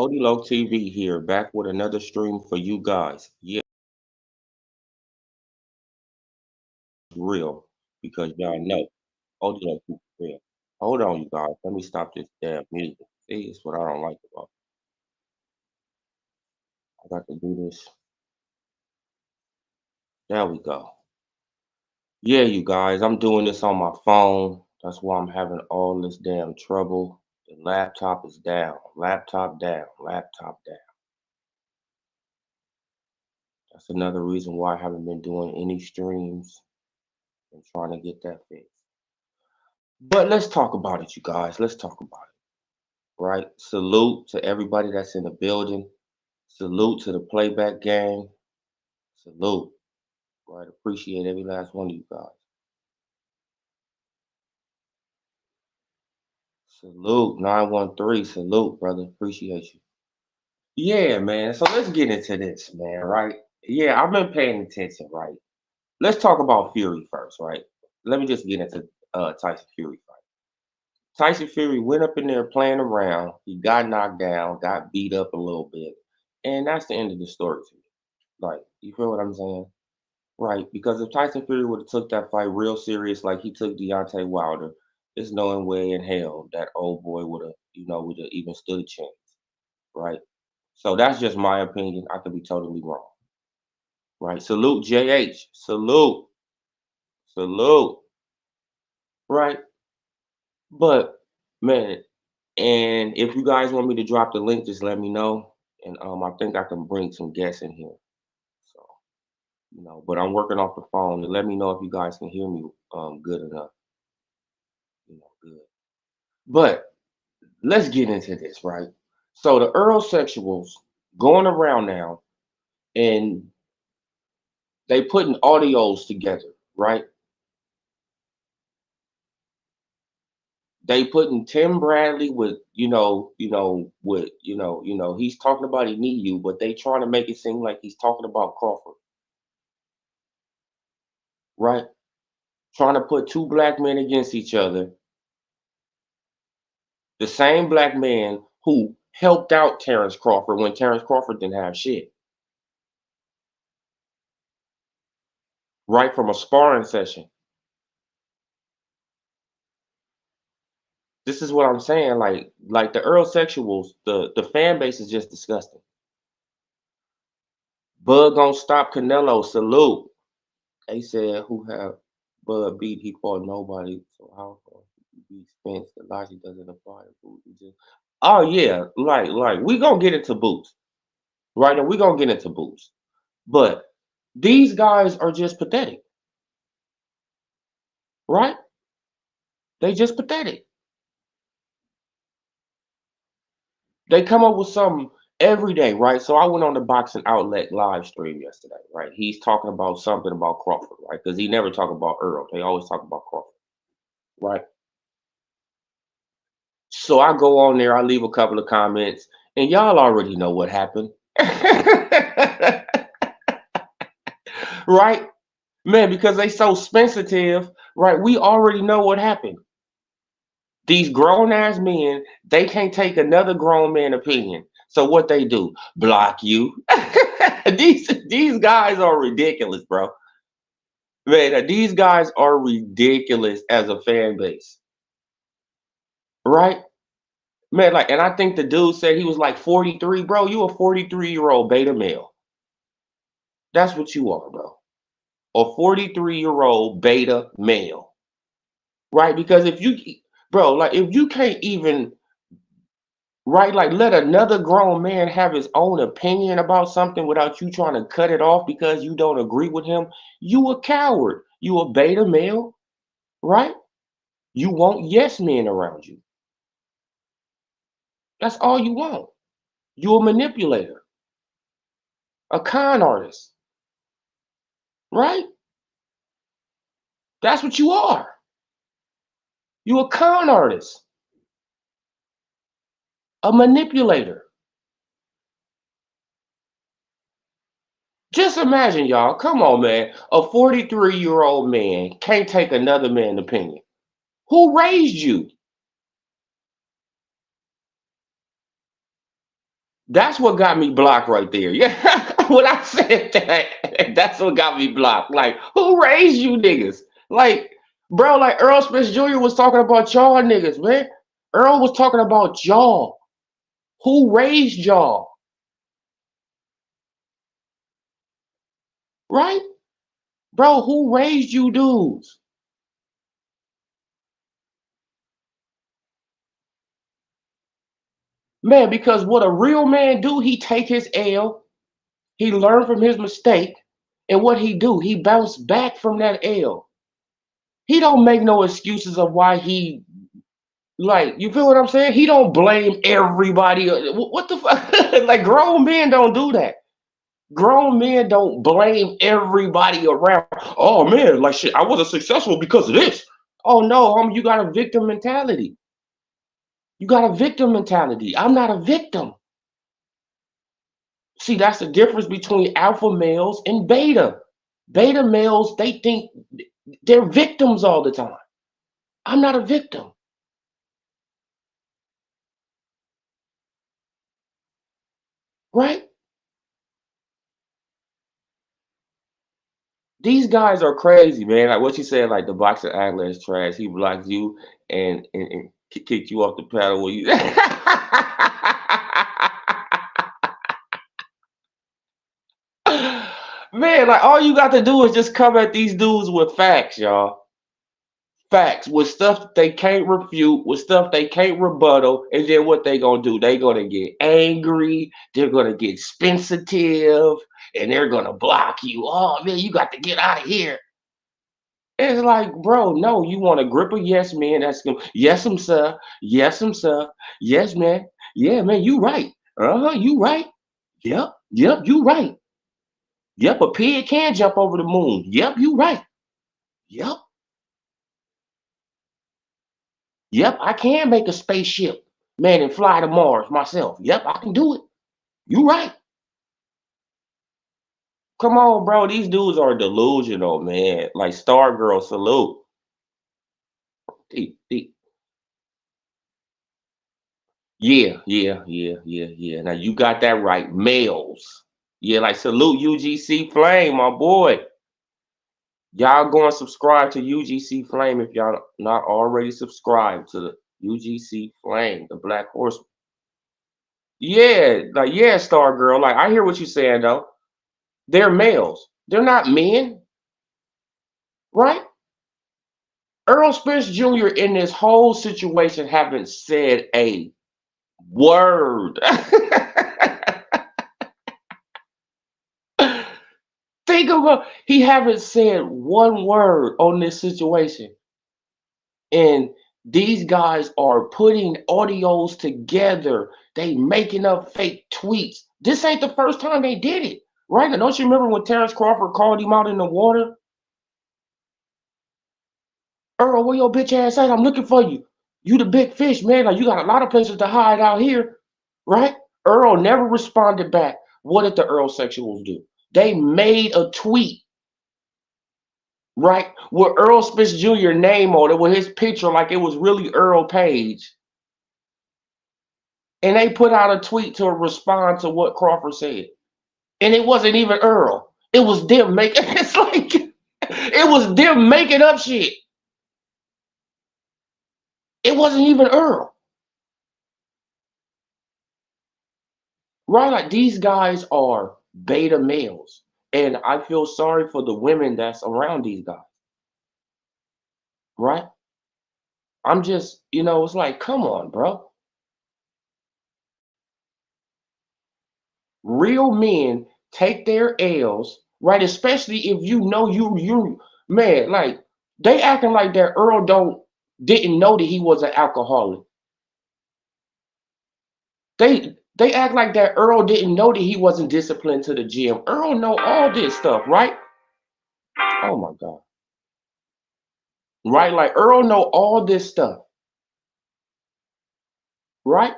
Odilo TV here, back with another stream for you guys. Yeah, real, because y'all know Odilo TV real. Hold on, you guys. Let me stop this damn music. See, it's what I don't like about. I got to do this. There we go. Yeah, you guys, I'm doing this on my phone. That's why I'm having all this damn trouble. The laptop is down. Laptop down. Laptop down. That's another reason why I haven't been doing any streams and trying to get that fixed. But let's talk about it, you guys. Let's talk about it, right? Salute to everybody that's in the building. Salute to the playback gang. Salute, right? Appreciate every last one of you guys. Salute, 913. Salute, brother. Appreciate you. Yeah, man. So let's get into this, man, right? Yeah, I've been paying attention, right? Let's talk about Fury first, right? Let me just get into Tyson Fury fight. Tyson Fury went up in there playing around. He got knocked down, got beat up a little bit, and that's the end of the story to me. Like, you feel what I'm saying? Right? Because if Tyson Fury would have took that fight real serious, like he took Deontay Wilder, there's no way in hell that old boy would have even stood a chance. Right? So that's just my opinion. I could be totally wrong. Right? Salute JH. Salute. Salute. Right? But man, and if you guys want me to drop the link, just let me know. And I think I can bring some guests in here. So, but I'm working off the phone. And let me know if you guys can hear me good enough. Good. But let's get into this, right? So the Errolsexuals going around now and they putting audios together, right? They putting Tim Bradley with, he's talking about he need you, but they trying to make it seem like he's talking about Crawford, right? Trying to put two black men against each other. The same black man who helped out Terrence Crawford when Terrence Crawford didn't have shit, right from a sparring session. This is what I'm saying. Like the Errolsexuals, the fan base is just disgusting. Bud gonna stop Canelo. Salute. They said who have Bud beat, he fought nobody. So how far he beat Spence? The logic doesn't apply. Oh yeah, like we gonna get into boots, right? And we gonna get into boots. But these guys are just pathetic, right? They just pathetic. They come up with something every day, right? So I went on the Boxing Outlet live stream yesterday, right? He's talking about something about Crawford, right? Because he never talk about Earl. They always talk about Crawford, right? So I go on there, I leave a couple of comments, and y'all already know what happened. Right? Man, because they so Spenceitive, right? We already know what happened. These grown ass men, they can't take another grown man opinion. So what they do? Block you. these guys are ridiculous, bro. Man, these guys are ridiculous as a fan base. Right? Man, like, and I think the dude said he was like 43, bro. You a 43-year-old beta male. That's what you are, bro. A 43-year-old beta male. Right? Because if you, bro, like if you can't even, right, like let another grown man have his own opinion about something without you trying to cut it off because you don't agree with him, you a coward. You a beta male, right? You want yes men around you. That's all you want. You a manipulator, a con artist, right? That's what you are. You a con artist, a manipulator. Just imagine, y'all. Come on, man. A 43-year-old man can't take another man's opinion. Who raised you? That's what got me blocked right there. Yeah, when I said that, that's what got me blocked. Like, who raised you niggas? Like, bro, like Earl Smith Jr. was talking about y'all niggas, man. Earl was talking about y'all. Who raised y'all? Right? Bro, who raised you dudes? Man, because what a real man do, he take his L, he learn from his mistake, and what he do, he bounce back from that L. He don't make no excuses of why he like, you feel what I'm saying? He don't blame everybody. What the fuck? Like grown men don't do that. Grown men don't blame everybody around. Oh man, like shit, I wasn't successful because of this. Oh no, you got a victim mentality. You got a victim mentality. I'm not a victim. See, that's the difference between alpha males and beta. Beta males, they think they're victims all the time. I'm not a victim, right? These guys are crazy, man. Like what you said, like the boxer angler is trash. He blocks you and kicked you off the paddle when you Man, like all you got to do is just come at these dudes with facts, y'all. Facts with stuff that they can't refute, with stuff they can't rebuttal, and then what they gonna do? They gonna get angry, they're gonna get Spenceitive, and they're gonna block you. Oh man, you got to get out of here. It's like, bro, no, you want a grip of yes man. That's gonna yes, sir. Yes, sir. Yes, man. Yeah, man, you right. Uh-huh, you right. Yep, yep, you right. Yep, a pig can jump over the moon. Yep, you right. Yep, yep, I can make a spaceship, man, and fly to Mars myself. Yep, I can do it. You right. Come on, bro. These dudes are delusional, man. Like Stargirl, salute. The, yeah. Now you got that right. Males. Yeah, like salute UGC Flame, my boy. Y'all go and subscribe to UGC Flame if y'all not already subscribed to the UGC Flame, the Black Horse. Yeah, like yeah, Star Girl. Like I hear what you're saying though. They're males. They're not men, right? Earl Spence Jr. in this whole situation haven't said a word. Think about he haven't said one word on this situation. And these guys are putting audios together. They making up fake tweets. This ain't the first time they did it. Right? Now, don't you remember when Terrence Crawford called him out in the water? Earl, where your bitch ass at? I'm looking for you. You the big fish, man. Like you got a lot of places to hide out here. Right? Earl never responded back. What did the Errolsexuals do? They made a tweet, right? With Earl Spence Jr. name on it, with his picture, like it was really Earl Page. And they put out a tweet to respond to what Crawford said. And it wasn't even Earl. It was them making it's like it was them making up shit. It wasn't even Earl. Right? Like these guys are beta males. And I feel sorry for the women that's around these guys. Right? I'm just, it's like, come on, bro. Real men take their L's, right? Especially if you know you man, like they acting like that Earl didn't know that he was an alcoholic. They act like that Earl didn't know that he wasn't disciplined to the gym. Earl know all this stuff, right? Oh my God. Right? Like Earl know all this stuff, right?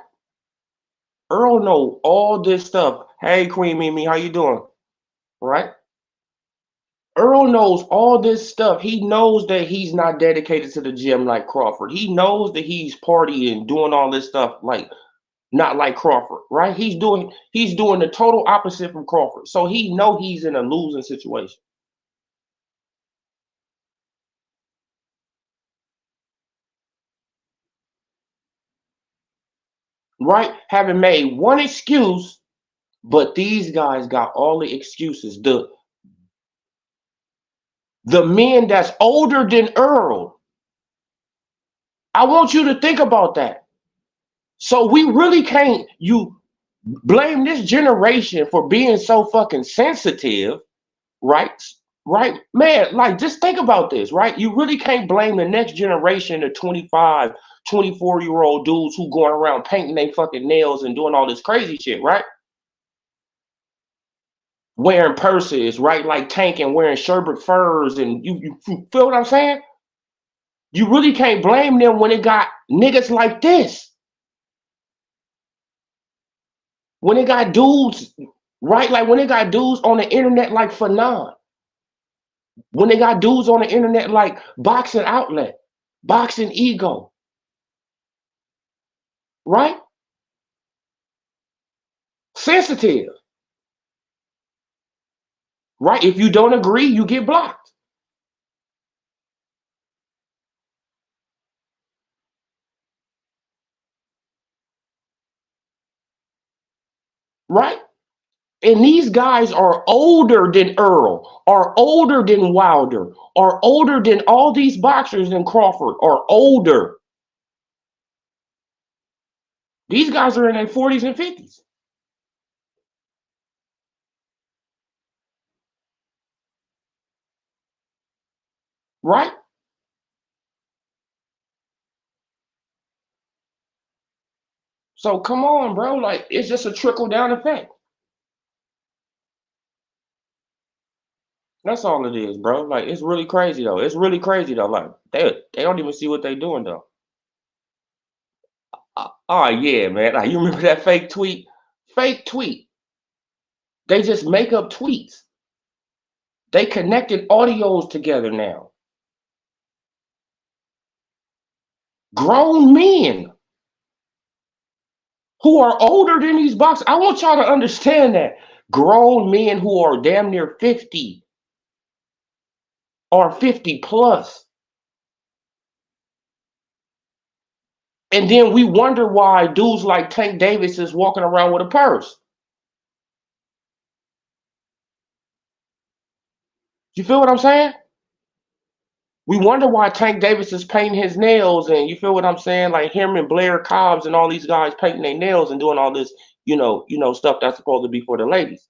Earl know all this stuff. Hey Queen Mimi, how you doing? Right? Earl knows all this stuff. He knows that he's not dedicated to the gym like Crawford. He knows that he's partying, doing all this stuff. Like not like Crawford, right? He's doing the total opposite from Crawford. So he know he's in a losing situation. Right? Having made one excuse, but these guys got all the excuses. The men that's older than Earl. I want you to think about that. So we really can't you blame this generation for being so fucking sensitive, right? Right, man, like just think about this, right? You really can't blame the next generation of 25, 24-year-old dudes who going around painting their fucking nails and doing all this crazy shit, right? Wearing purses, right? Like Tank and wearing sherbet furs, and you feel what I'm saying? You really can't blame them when it got niggas like this. When it got dudes, right? Like when it got dudes on the internet like Fanon. When they got dudes on the internet like Boxing Outlet, Boxing Ego, right? Sensitive, right? If you don't agree, you get blocked, right? And these guys are older than Earl, are older than Wilder, are older than all these boxers in Crawford, are older. These guys are in their 40s and 50s, right? So come on, bro. Like it's just a trickle down effect. That's all it is, bro. Like it's really crazy though. It's really crazy though. Like they don't even see what they doing though. Oh yeah, man. Like you remember that fake tweet? Fake tweet. They just make up tweets. They connected audios together now. Grown men who are older than these boxers. I want y'all to understand that. Grown men who are damn near 50 or 50 plus. And then we wonder why dudes like Tank Davis is walking around with a purse. You feel what I'm saying? We wonder why Tank Davis is painting his nails, and you feel what I'm saying? Like him and Blair Cobbs and all these guys painting their nails and doing all this, stuff that's supposed to be for the ladies.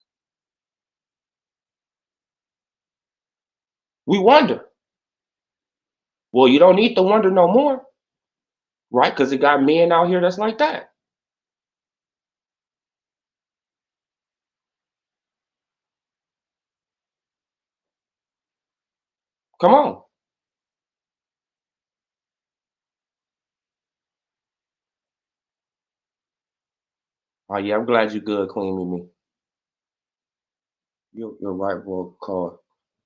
We wonder. Well, you don't need to wonder no more, right? Because it got men out here that's like that. Come on. Oh yeah, I'm glad you're good, clean with me. You're right, bro. Called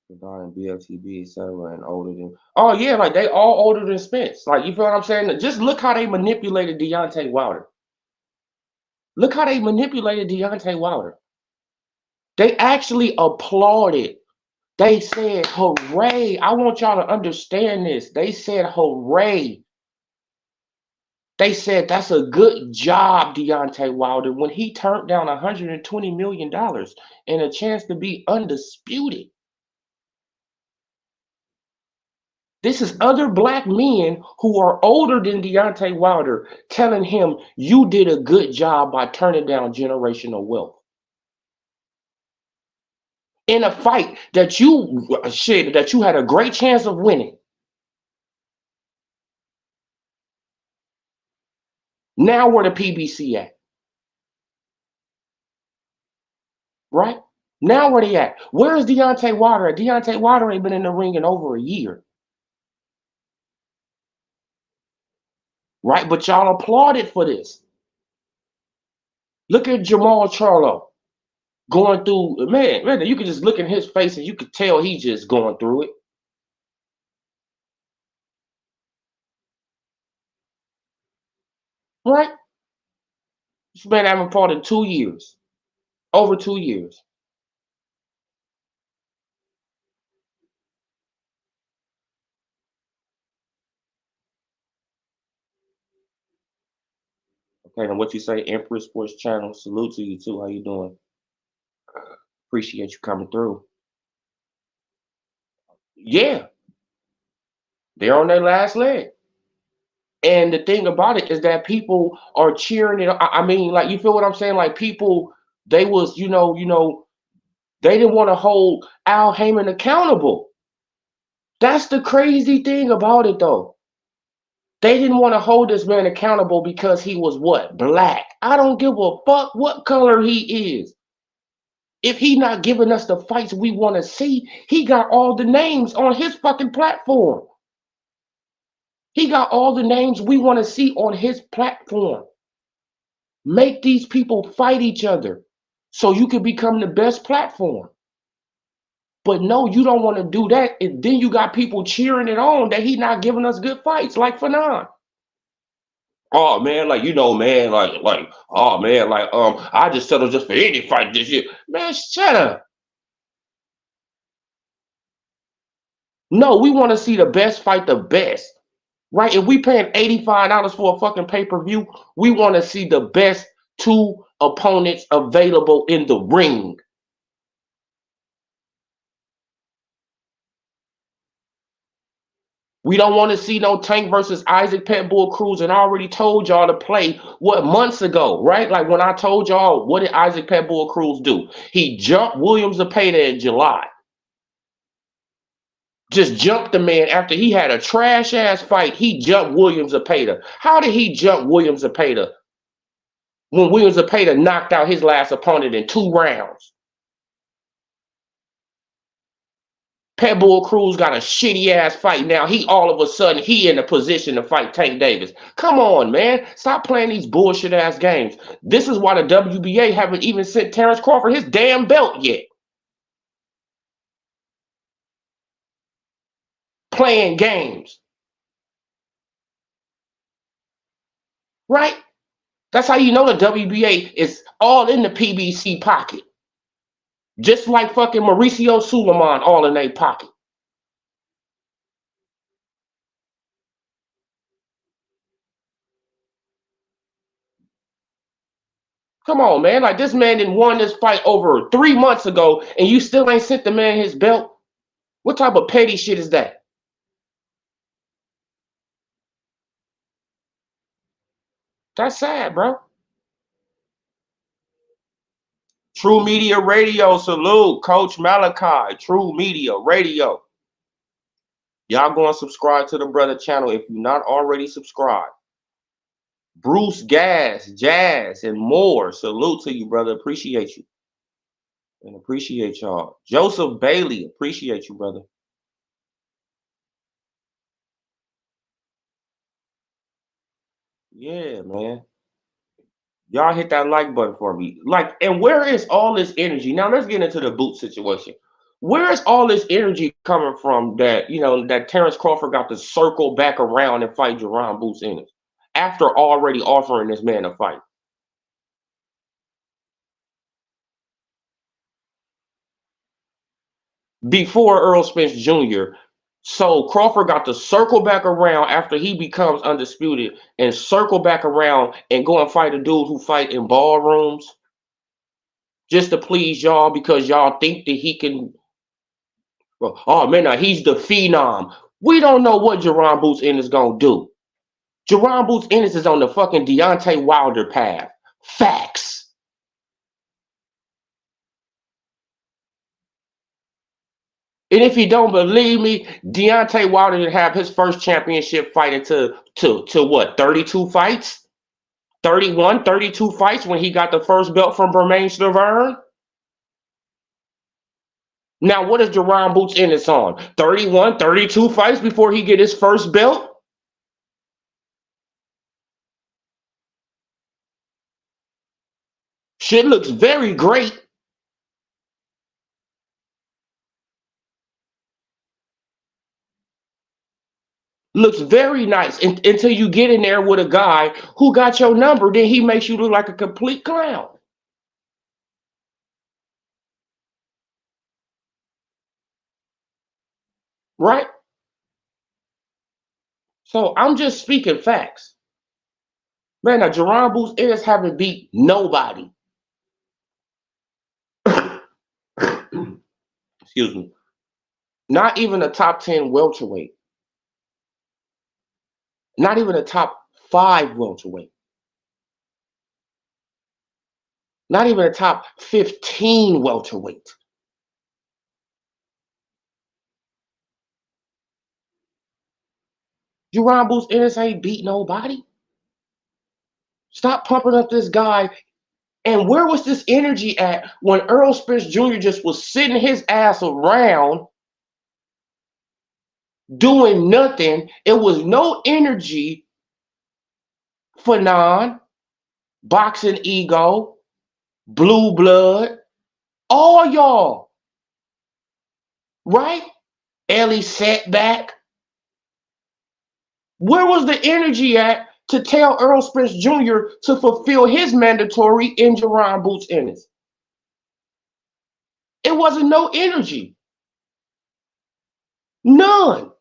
Divine BFTB, etc. and older than. Oh yeah, like they all older than Spence. Like you feel what I'm saying? Just look how they manipulated Deontay Wilder. Look how they manipulated Deontay Wilder. They actually applauded. They said, hooray. I want y'all to understand this. They said, hooray. They said, that's a good job, Deontay Wilder, when he turned down $120 million and a chance to be undisputed. This is other black men who are older than Deontay Wilder telling him, you did a good job by turning down generational wealth. In a fight that you had a great chance of winning. Now where the PBC at? Right? Now where they at? Where is Deontay Wilder at? Deontay Wilder ain't been in the ring in over a year. Right? But y'all applauded for this. Look at Jamal Charlo going through, man, you could just look in his face and you could tell he just going through it. Right? This man haven't fought in 2 years. Over 2 years. Okay, and what you say, Empress Sports Channel, salute to you too. How you doing? Appreciate you coming through. Yeah, they're on their last leg. And the thing about it is that people are cheering it. I mean, like, you feel what I'm saying? Like, people, they was, they didn't want to hold Al Heyman accountable. That's the crazy thing about it, though. They didn't want to hold this man accountable because he was what? Black. I don't give a fuck what color he is. If he not giving us the fights we want to see, he got all the names on his fucking platform. He got all the names we want to see on his platform. Make these people fight each other so you can become the best platform. But no, you don't want to do that. And then you got people cheering it on that he not giving us good fights, like Fanon. Oh man, like, man, oh man, like, I just settled just for any fight this year. Man, shut up. No, we want to see the best fight the best. Right? If we paying $85 for a fucking pay-per-view, we want to see the best two opponents available in the ring. We don't want to see no Tank versus Isaac Pitbull Cruz, and I already told y'all to play what months ago, right? Like when I told y'all, what did Isaac Pitbull Cruz do? He jumped Williams Zepeda in July. Just jumped the man after he had a trash ass fight. He jumped Williams Zepeda. How did he jump Williams Zepeda when Williams Zepeda knocked out his last opponent in 2 rounds? Pitbull Cruz got a shitty ass fight now. He all of a sudden he in a position to fight Tank Davis. Come on, man. Stop playing these bullshit ass games. This is why the WBA haven't even sent Terrence Crawford his damn belt yet. Playing games. Right? That's how you know the WBA is all in the PBC pocket. Just like fucking Mauricio Suleiman all in their pocket. Come on, man. Like, this man didn't won this fight over 3 months ago, and you still ain't sent the man his belt? What type of petty shit is that? That's sad, bro. True Media Radio, salute. Coach Malachi, True Media Radio. Y'all go and subscribe to the brother channel if you're not already subscribed. Bruce Gas, Jazz, and more. Salute to you, brother. Appreciate you. And appreciate y'all. Joseph Bailey, appreciate you, brother. Yeah, man. Y'all hit that like button for me. Like, and where is all this energy? Now let's get into the boot situation. Where is all this energy coming from that, that Terrence Crawford got to circle back around and fight Jerron Boots Ennis after already offering this man a fight? Before Earl Spence Jr. So Crawford got to circle back around after he becomes undisputed and circle back around and go and fight a dude who fight in ballrooms just to please y'all because y'all think that he can. Well, oh man, now he's the phenom. We don't know what Jerron Boots Ennis is gonna do. Jerron Boots Ennis is on the fucking Deontay Wilder path. Facts. And if you don't believe me, Deontay Wilder didn't have his first championship fight into to what, 32 fights? 31, 32 fights when he got the first belt from Bermain Stavern? Now, what is Jerron Boots Ennis on? 31, 32 fights before he get his first belt? Shit looks very great. Looks very nice until you get in there with a guy who got your number. Then he makes you look like a complete clown. Right? So I'm just speaking facts. Man, now Jerron Boots Ennis haven't beat nobody. Excuse me. Not even a top 10 welterweight. Not even a top 5 welterweight. Not even a top 15 welterweight. Jerron Boots Ennis ain't beat nobody. Stop pumping up this guy. And where was this energy at when Earl Spence Jr. just was sitting his ass around doing nothing? It was no energy for Boxing Ego, Blue Blood, all y'all, right? Ellie Setback. Where was the energy at to tell Earl Spence Jr. to fulfill his mandatory in Jerron Boots Ennis? It wasn't no energy. None.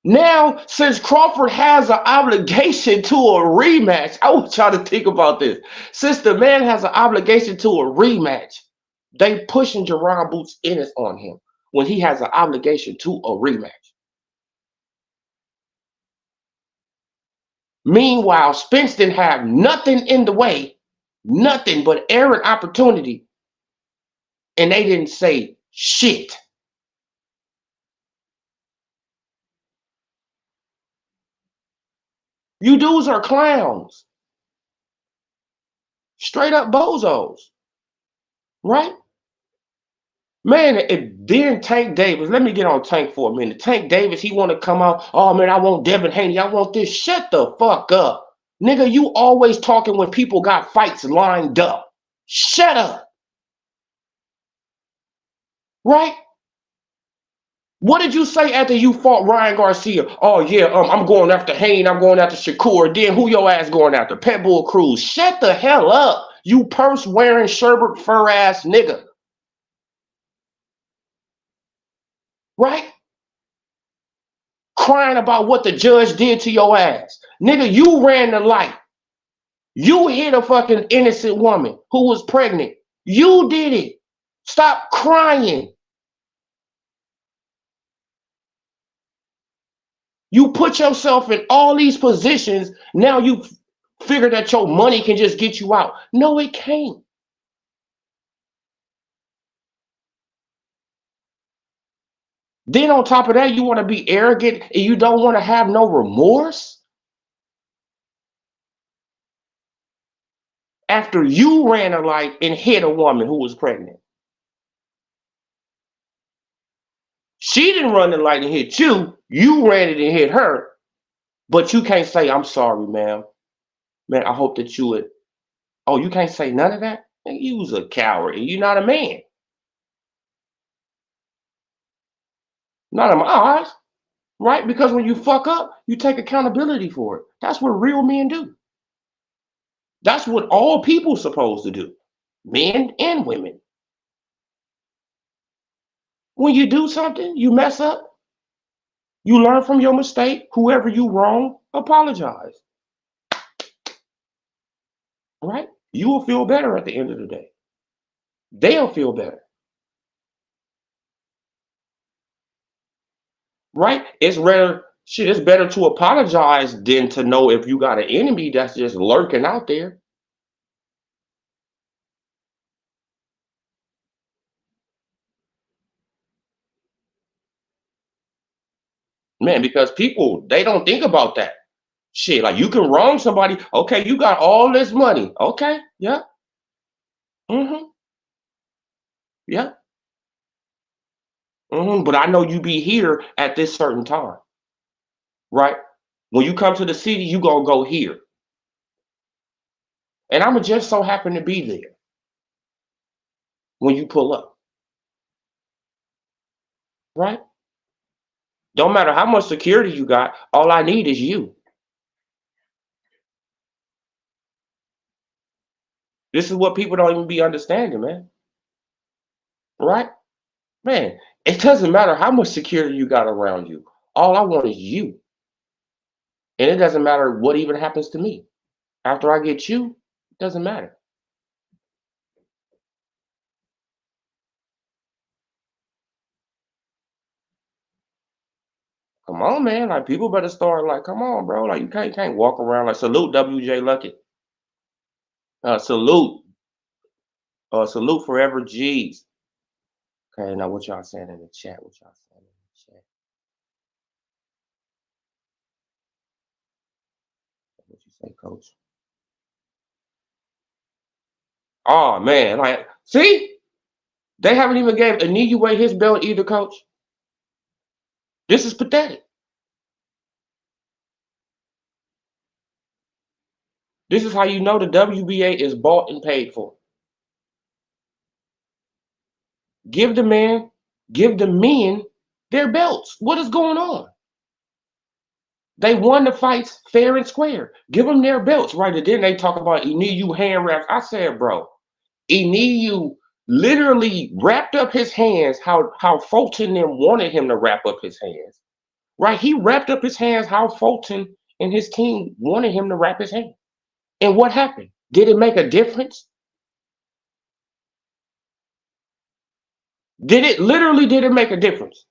Now, since Crawford has an obligation to a rematch, I want y'all to think about this. Since the man has an obligation to a rematch, they pushing Jerron Boots Ennis on him when he has an obligation to a rematch. Meanwhile, Spence didn't have nothing in the way, nothing but air and opportunity, and they didn't say shit. You dudes are clowns. Straight up bozos. Right? Man, then Tank Davis, let me get on Tank for a minute. Tank Davis, he want to come out, oh man, I want Devin Haney, I want this. Shut the fuck up. Nigga, you always talking when people got fights lined up. Shut up. Right? What did you say after you fought Ryan Garcia? Oh yeah, I'm going after Haney, I'm going after Shakur. Then who your ass going after? Pitbull Cruz. Shut the hell up, you purse wearing sherbet fur ass nigga. Right? Crying about what the judge did to your ass. Nigga, you ran the light. You hit a fucking innocent woman who was pregnant. You did it. Stop crying. You put yourself in all these positions. Now you figure that your money can just get you out. No, it can't. Then on top of that, you want to be arrogant and you don't want to have no remorse after you ran a light and hit a woman who was pregnant. She didn't run the light and hit you. You ran it and hit her. But you can't say, I'm sorry, ma'am. Man, I hope that you would. Oh, you can't say none of that? You was a coward and you're not a man. Not in my eyes. Right? Because when you fuck up, you take accountability for it. That's what real men do. That's what all people supposed to do. Men and women. When you do something, you mess up, you learn from your mistake. Whoever you wrong, apologize. Right? You will feel better at the end of the day. They'll feel better. Right? It's better to apologize than to know if you got an enemy that's just lurking out there. Man, because people, they don't think about that. Shit, like you can wrong somebody. Okay, you got all this money. Okay, yeah. Mm-hmm. Yeah. Mm-hmm. But I know you be here at this certain time. Right? When you come to the city, you gonna go here. And I'ma just so happen to be there when you pull up. Right? Don't matter how much security you got, all I need is you. This is what people don't even be understanding, man. Right? Man, it doesn't matter how much security you got around you. All I want is you. And it doesn't matter what even happens to me. After I get you, it doesn't matter. Come on, man. Like people better start like, come on, bro. Like you can't walk around like salute WJ Lucky. Salute. Salute forever G's. Okay, now what y'all saying in the chat? What y'all saying in the chat? What you say, coach? Oh man, like see? They haven't even gave Iniue his belt either, coach. This is pathetic. This is how you know the WBA is bought and paid for. Give the man, give the men their belts. What is going on? They won the fights fair and square. Give them their belts, right? And then they talk about Iniue hand wraps. I said, bro, Iniue literally wrapped up his hands how Fulton and wanted him to wrap up his hands. Right? He wrapped up his hands how Fulton and his team wanted him to wrap his hands. And what happened? Did it make a difference? Did it make a difference?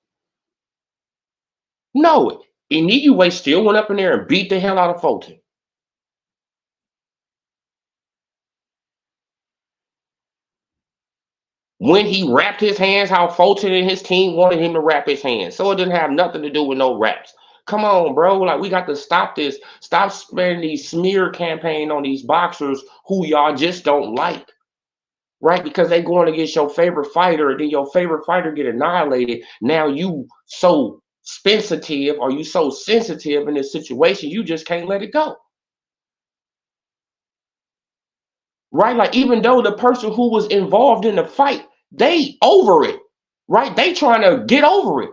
No. Iniue still went up in there and beat the hell out of Fulton. When he wrapped his hands, how Fulton and his team wanted him to wrap his hands. So it didn't have nothing to do with no wraps. Come on, bro. Like we got to stop this. Stop spreading these smear campaign on these boxers who y'all just don't like. Right? Because they going against your favorite fighter, and then your favorite fighter get annihilated. Now you so Spenceitive or you so sensitive in this situation, you just can't let it go. Right? Like even though the person who was involved in the fight, they over it. Right? They trying to get over it.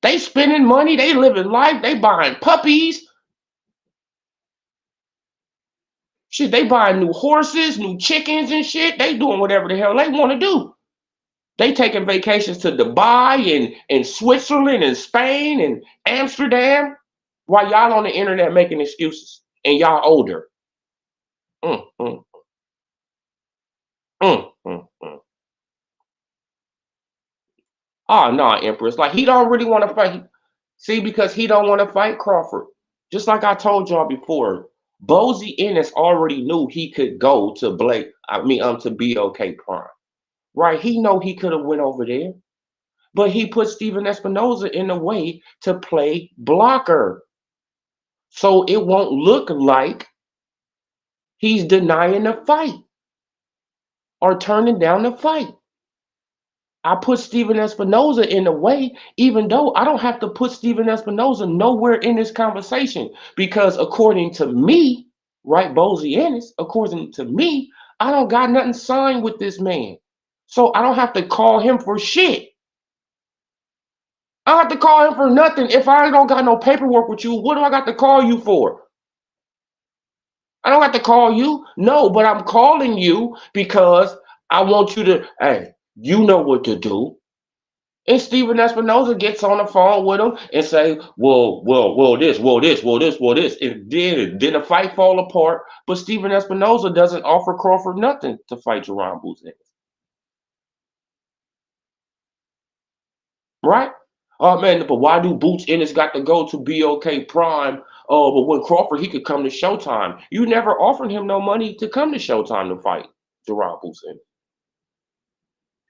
They spending money, they living life, they buying puppies. Shit, they buying new horses, new chickens and shit. They doing whatever the hell they want to do. They taking vacations to Dubai and Switzerland and Spain and Amsterdam while y'all on the internet making excuses and y'all older. Mm, mm, mm. Oh no, Empress. Like he don't really want to fight. See, because he don't want to fight Crawford. Just like I told y'all before, Bozy Ennis already knew he could go to to BOK Prime. Right? He know he could have went over there. But he put Steven Espinoza in a way to play blocker. So it won't look like he's denying the fight or turning down the fight. I put Steven Espinoza in a way, even though I don't have to put Steven Espinoza nowhere in this conversation, because according to me, right, Bozy Ennis, according to me, I don't got nothing signed with this man. So I don't have to call him for shit. I don't have to call him for nothing. If I don't got no paperwork with you, what do I got to call you for? I don't have to call you. No, but I'm calling you because I want you to, hey, you know what to do. And Steven Espinoza gets on the phone with him and say, this. And then the fight fall apart. But Steven Espinoza doesn't offer Crawford nothing to fight Jerron Boots Ennis. Right? Oh man, but why do Boots Ennis got to go to BOK Prime? Oh, but when Crawford, he could come to Showtime. You never offered him no money to come to Showtime to fight Jerron Boots Ennis.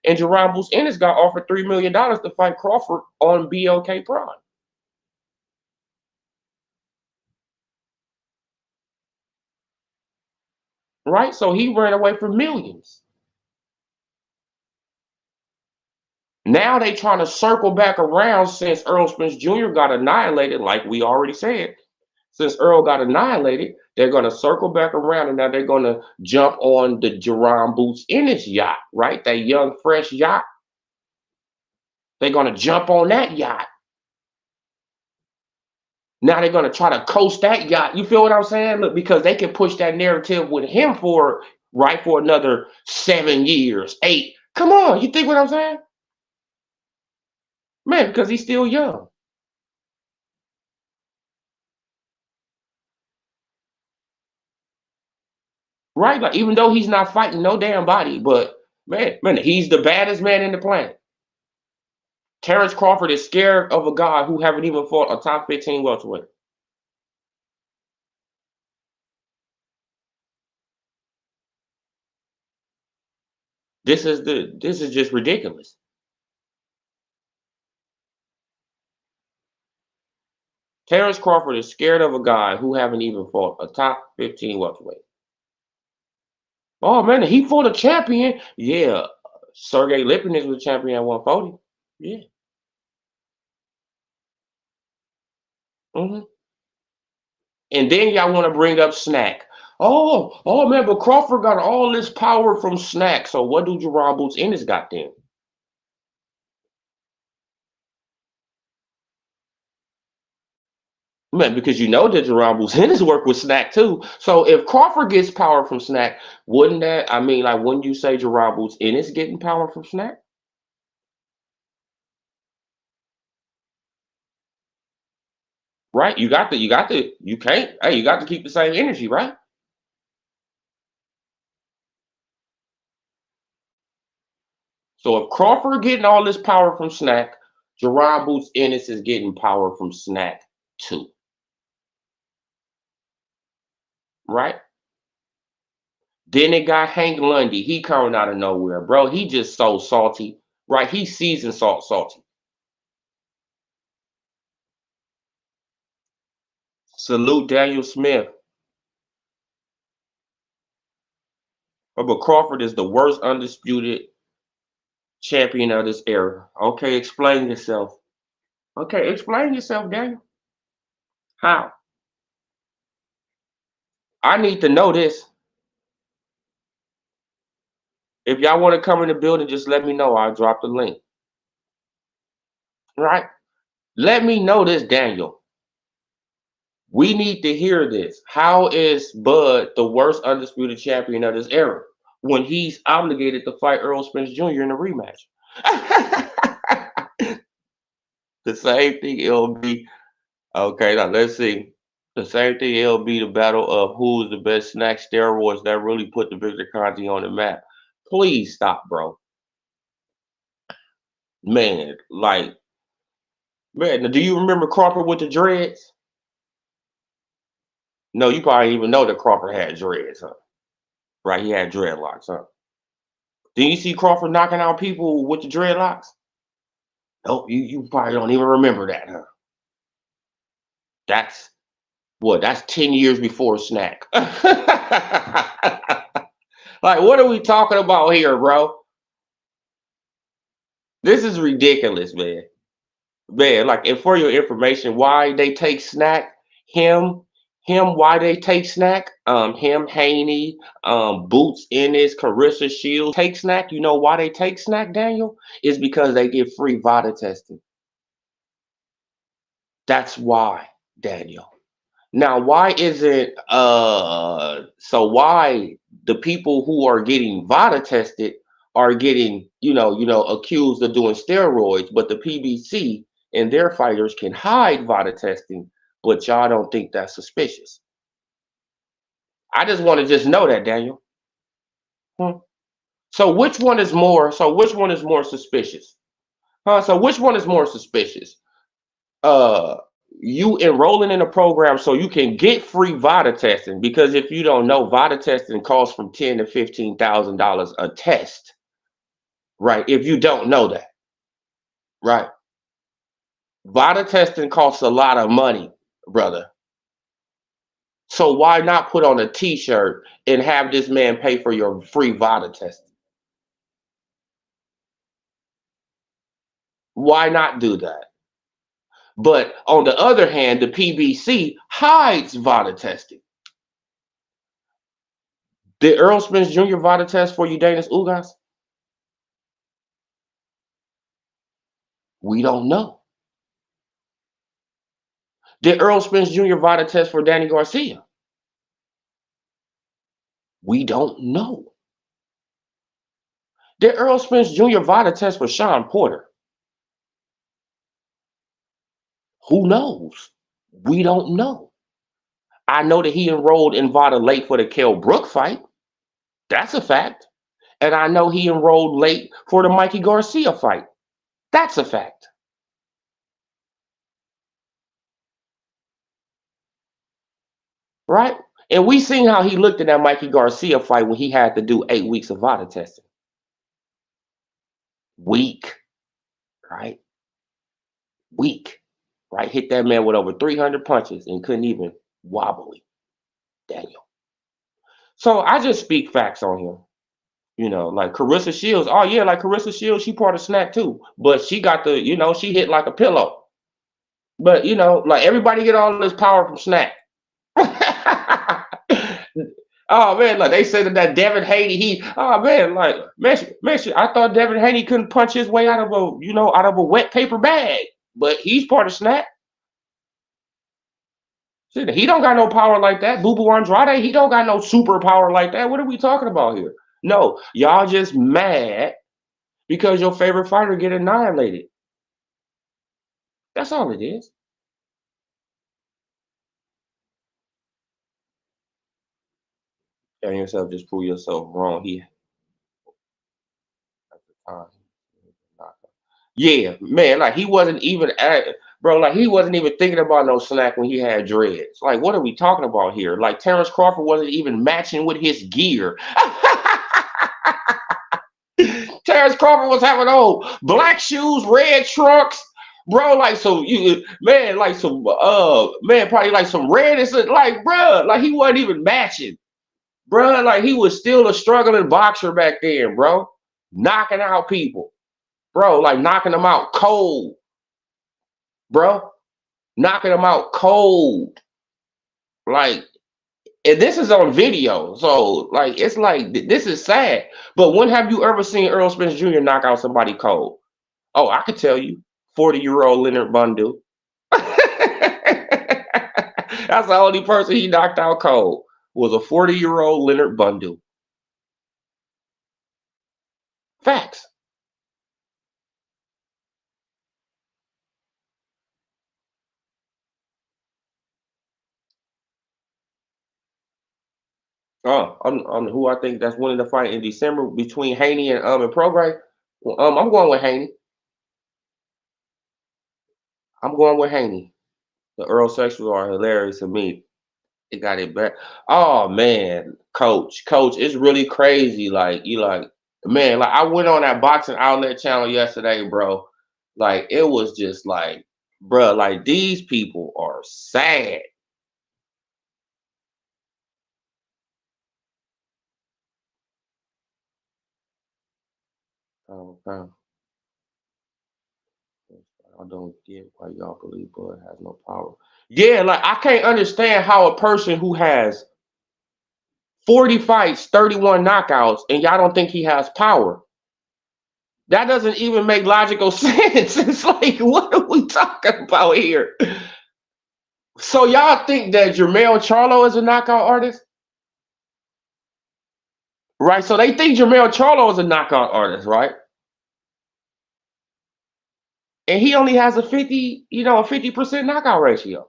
And Jerron Boots Ennis got offered $3 million to fight Crawford on BOK Prime. Right? So he ran away for millions. Now they trying to circle back around since Errol Spence Jr. got annihilated, like we already said. Since Earl got annihilated, they're going to circle back around and now they're going to jump on the Jerron Boots Ennis yacht, right? That young, fresh yacht. They're gonna jump on that yacht. Now they're gonna try to coast that yacht. You feel what I'm saying? Look, because they can push that narrative with him for right for another 7 years, 8. Come on, you think what I'm saying? Man, because he's still young. Right? Like even though he's not fighting no damn body, but man, he's the baddest man in the planet. Terrence Crawford is scared of a guy who haven't even fought a top 15 welterweight. This is just ridiculous. Terrence Crawford is scared of a guy who haven't even fought a top 15 welterweight. Oh man, he fought a champion. Yeah, Sergey Lipinets was champion at 140. Yeah. Hmm. And then y'all want to bring up Snack. Oh man, but Crawford got all this power from Snack. So what do Jerron Boots Ennis got then? Man, because you know that Jerron Boots Ennis work with Snack too. So if Crawford gets power from Snack, wouldn't that? I mean, like, wouldn't you say Jerron Boots Ennis getting power from Snack? Right? You can't. Hey, you got to keep the same energy, right? So if Crawford getting all this power from Snack, Jerron Boots Ennis is getting power from Snack too, right? Then they got Hank Lundy. He coming out of nowhere, bro. He just so salty, right? He's seasoned salty. Salute Daniel Smith. But Crawford is the worst undisputed champion of this era. Okay, explain yourself. Okay, explain yourself, Daniel. How? I need to know this. If y'all want to come in the building, just let me know. I'll drop the link. Right? Let me know this, Daniel. We need to hear this. How is Bud the worst undisputed champion of this era when he's obligated to fight Earl Spence Jr. in a rematch? The same thing it'll be. Okay, now let's see. The same thing it'll be the battle of who's the best snack steroids that really put the Victor Conti on the map. Please stop, bro. Man, like, man, do you remember Crawford with the dreads? No, you probably didn't even know that Crawford had dreads, huh? Right, he had dreadlocks, huh? Did you see Crawford knocking out people with the dreadlocks? Nope, you probably don't even remember that, huh? That's what? That's 10 years before Snack. Like, what are we talking about here, bro? This is ridiculous, man. Man, like, and for your information, why they take Snack, him, why they take Snack, him, Haney, Boots Ennis, Carissa Shields take Snack. You know why they take Snack, Daniel? Is because they get free VADA testing. That's why, Daniel. Now, why isn't so why the people who are getting VADA tested are getting, accused of doing steroids, but the PBC and their fighters can hide VADA testing, but y'all don't think that's suspicious. I just want to just know that, Daniel. Hmm. So which one is more suspicious? Huh? So which one is more suspicious? uh you enrolling in a program so you can get free VADA testing, because if you don't know, VADA testing costs from $10,000 to $15,000 a test, right? If you don't know that, right? VADA testing costs a lot of money, brother. So why not put on a t-shirt and have this man pay for your free VADA testing? Why not do that? But on the other hand, the PBC hides VADA testing. Did Earl Spence Jr. VADA test for you, Ugas? We don't know. Did Earl Spence Jr. VADA test for Danny Garcia? We don't know. Did Earl Spence Jr. VADA test for Sean Porter? Who knows? We don't know. I know that he enrolled in VADA late for the Kell Brook fight. That's a fact. And I know he enrolled late for the Mikey Garcia fight. That's a fact. Right? And we seen how he looked in that Mikey Garcia fight when he had to do 8 weeks of VADA testing. Weak, right? Weak, right? Hit that man with over 300 punches and couldn't even wobble him, Daniel. So I just speak facts on him. Like Carissa Shields. Oh yeah, like Carissa Shields, she part of Snack too. But she got she hit like a pillow. But like everybody get all this power from Snack. Oh man, like they said that Devin Haney, oh man, like man, I thought Devin Haney couldn't punch his way out of a wet paper bag, but he's part of Snack. Shit, he don't got no power like that. Boo Boo Andrade, he don't got no superpower like that. What are we talking about here? No, y'all just mad because your favorite fighter get annihilated. That's all it is. Tell yourself, just prove yourself wrong. He at the time. Yeah, man, like he wasn't even bro, like he wasn't even thinking about no Snack when he had dreads. Like, what are we talking about here? Like Terrence Crawford wasn't even matching with his gear. Terrence Crawford was having black shoes, red trunks, bro. Like so, like some probably like some red and like, bro, like he wasn't even matching, bro. Like he was still a struggling boxer back then, bro, knocking out people, bro, like knocking them out cold, bro, knocking them out cold, like. And this is on video, so like it's like this is sad. But when have you ever seen Errol Spence Jr. knock out somebody cold? Oh, I could tell you, 40-year-old Leonard Bundu. That's the only person he knocked out cold was a 40-year-old Leonard Bundu. Facts. On who I think that's winning the fight in December between Haney and Prograis. I'm going with Haney. I'm going with Haney. The Errolsexuals are hilarious to me. They got it back. Oh man, coach, it's really crazy. Like you like, man, like I went on that boxing outlet channel yesterday, bro. Like it was just like, bro, like these people are sad. Okay. I don't get why y'all believe Bud has no power. Yeah, like I can't understand how a person who has 40 fights, 31 knockouts, and y'all don't think he has power. That doesn't even make logical sense. It's like, what are we talking about here? So y'all think that Jermell Charlo is a knockout artist? Right. So they think Jermell Charlo is a knockout artist, right? And he only has a 50% knockout ratio.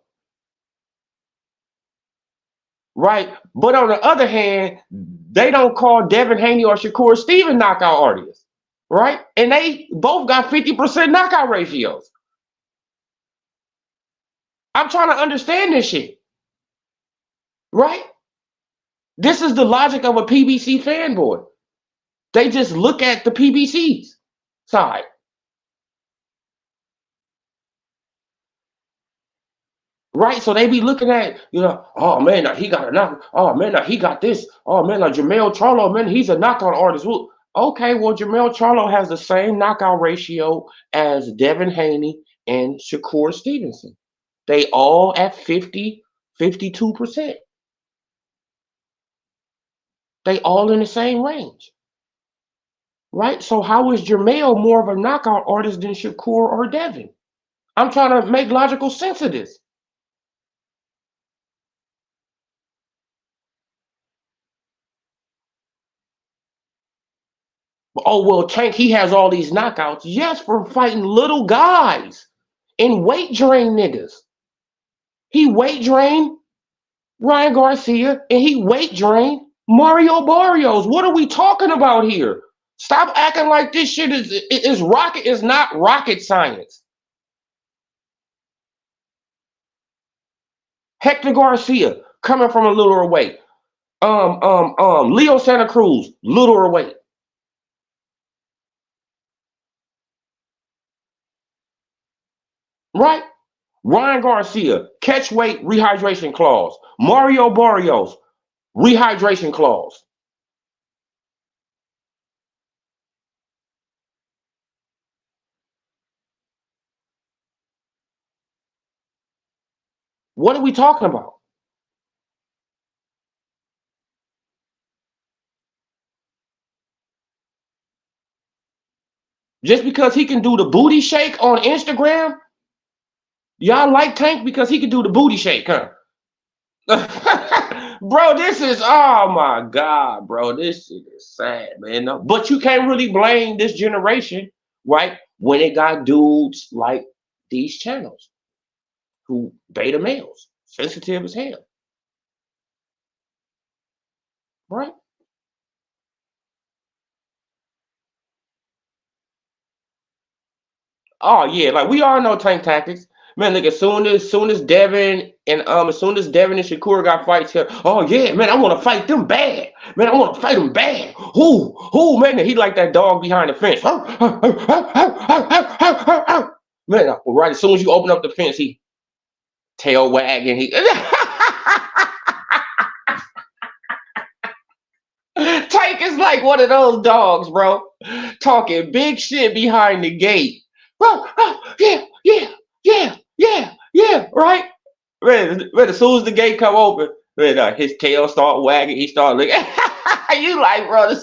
Right. But on the other hand, they don't call Devin Haney or Shakur Stevenson knockout artists. Right? And they both got 50% knockout ratios. I'm trying to understand this shit. Right? This is the logic of a PBC fanboy. They just look at the PBC's side. Right? So they be looking at, oh man, now he got a knock. Oh man, now he got this. Oh man, like Jermell Charlo, man, he's a knockout artist. Well, okay, well, Jermell Charlo has the same knockout ratio as Devin Haney and Shakur Stevenson. They all at 50, 52%. They all in the same range. right? So how is Jermell more of a knockout artist than Shakur or Devin? I'm trying to make logical sense of this. Oh well, Tank, he has all these knockouts. Yes, from fighting little guys and weight drain niggas. He weight drained Ryan Garcia and he weight drained Mario Barrios. What are we talking about here? Stop acting like this shit is rocket. Is not rocket science. Hector Garcia coming from a littler weight. Leo Santa Cruz, littler weight. Right? Ryan Garcia, catch weight rehydration clause. Mario Barrios, rehydration clause. What are we talking about? Just because he can do the booty shake on Instagram, y'all like Tank because he can do the booty shake, huh? Bro, this is oh my god, bro. This shit is sad, man. No, but you can't really blame this generation, right? When it got dudes like these channels who beta males, sensitive as hell, right? Oh yeah, like we all know Tank tactics. Man, look, as soon as Devin and Shakur got fights here, oh yeah, man, I want to fight them bad. Man, I want to fight them bad. Who, man, he like that dog behind the fence. Man, right as soon as you open up the fence, he tail wagging. He Tank is like one of those dogs, bro, talking big shit behind the gate. Bro, yeah, yeah, yeah, yeah, yeah, right? Man, as soon as the gate come open, man, his tail start wagging. He start looking. You like, bro?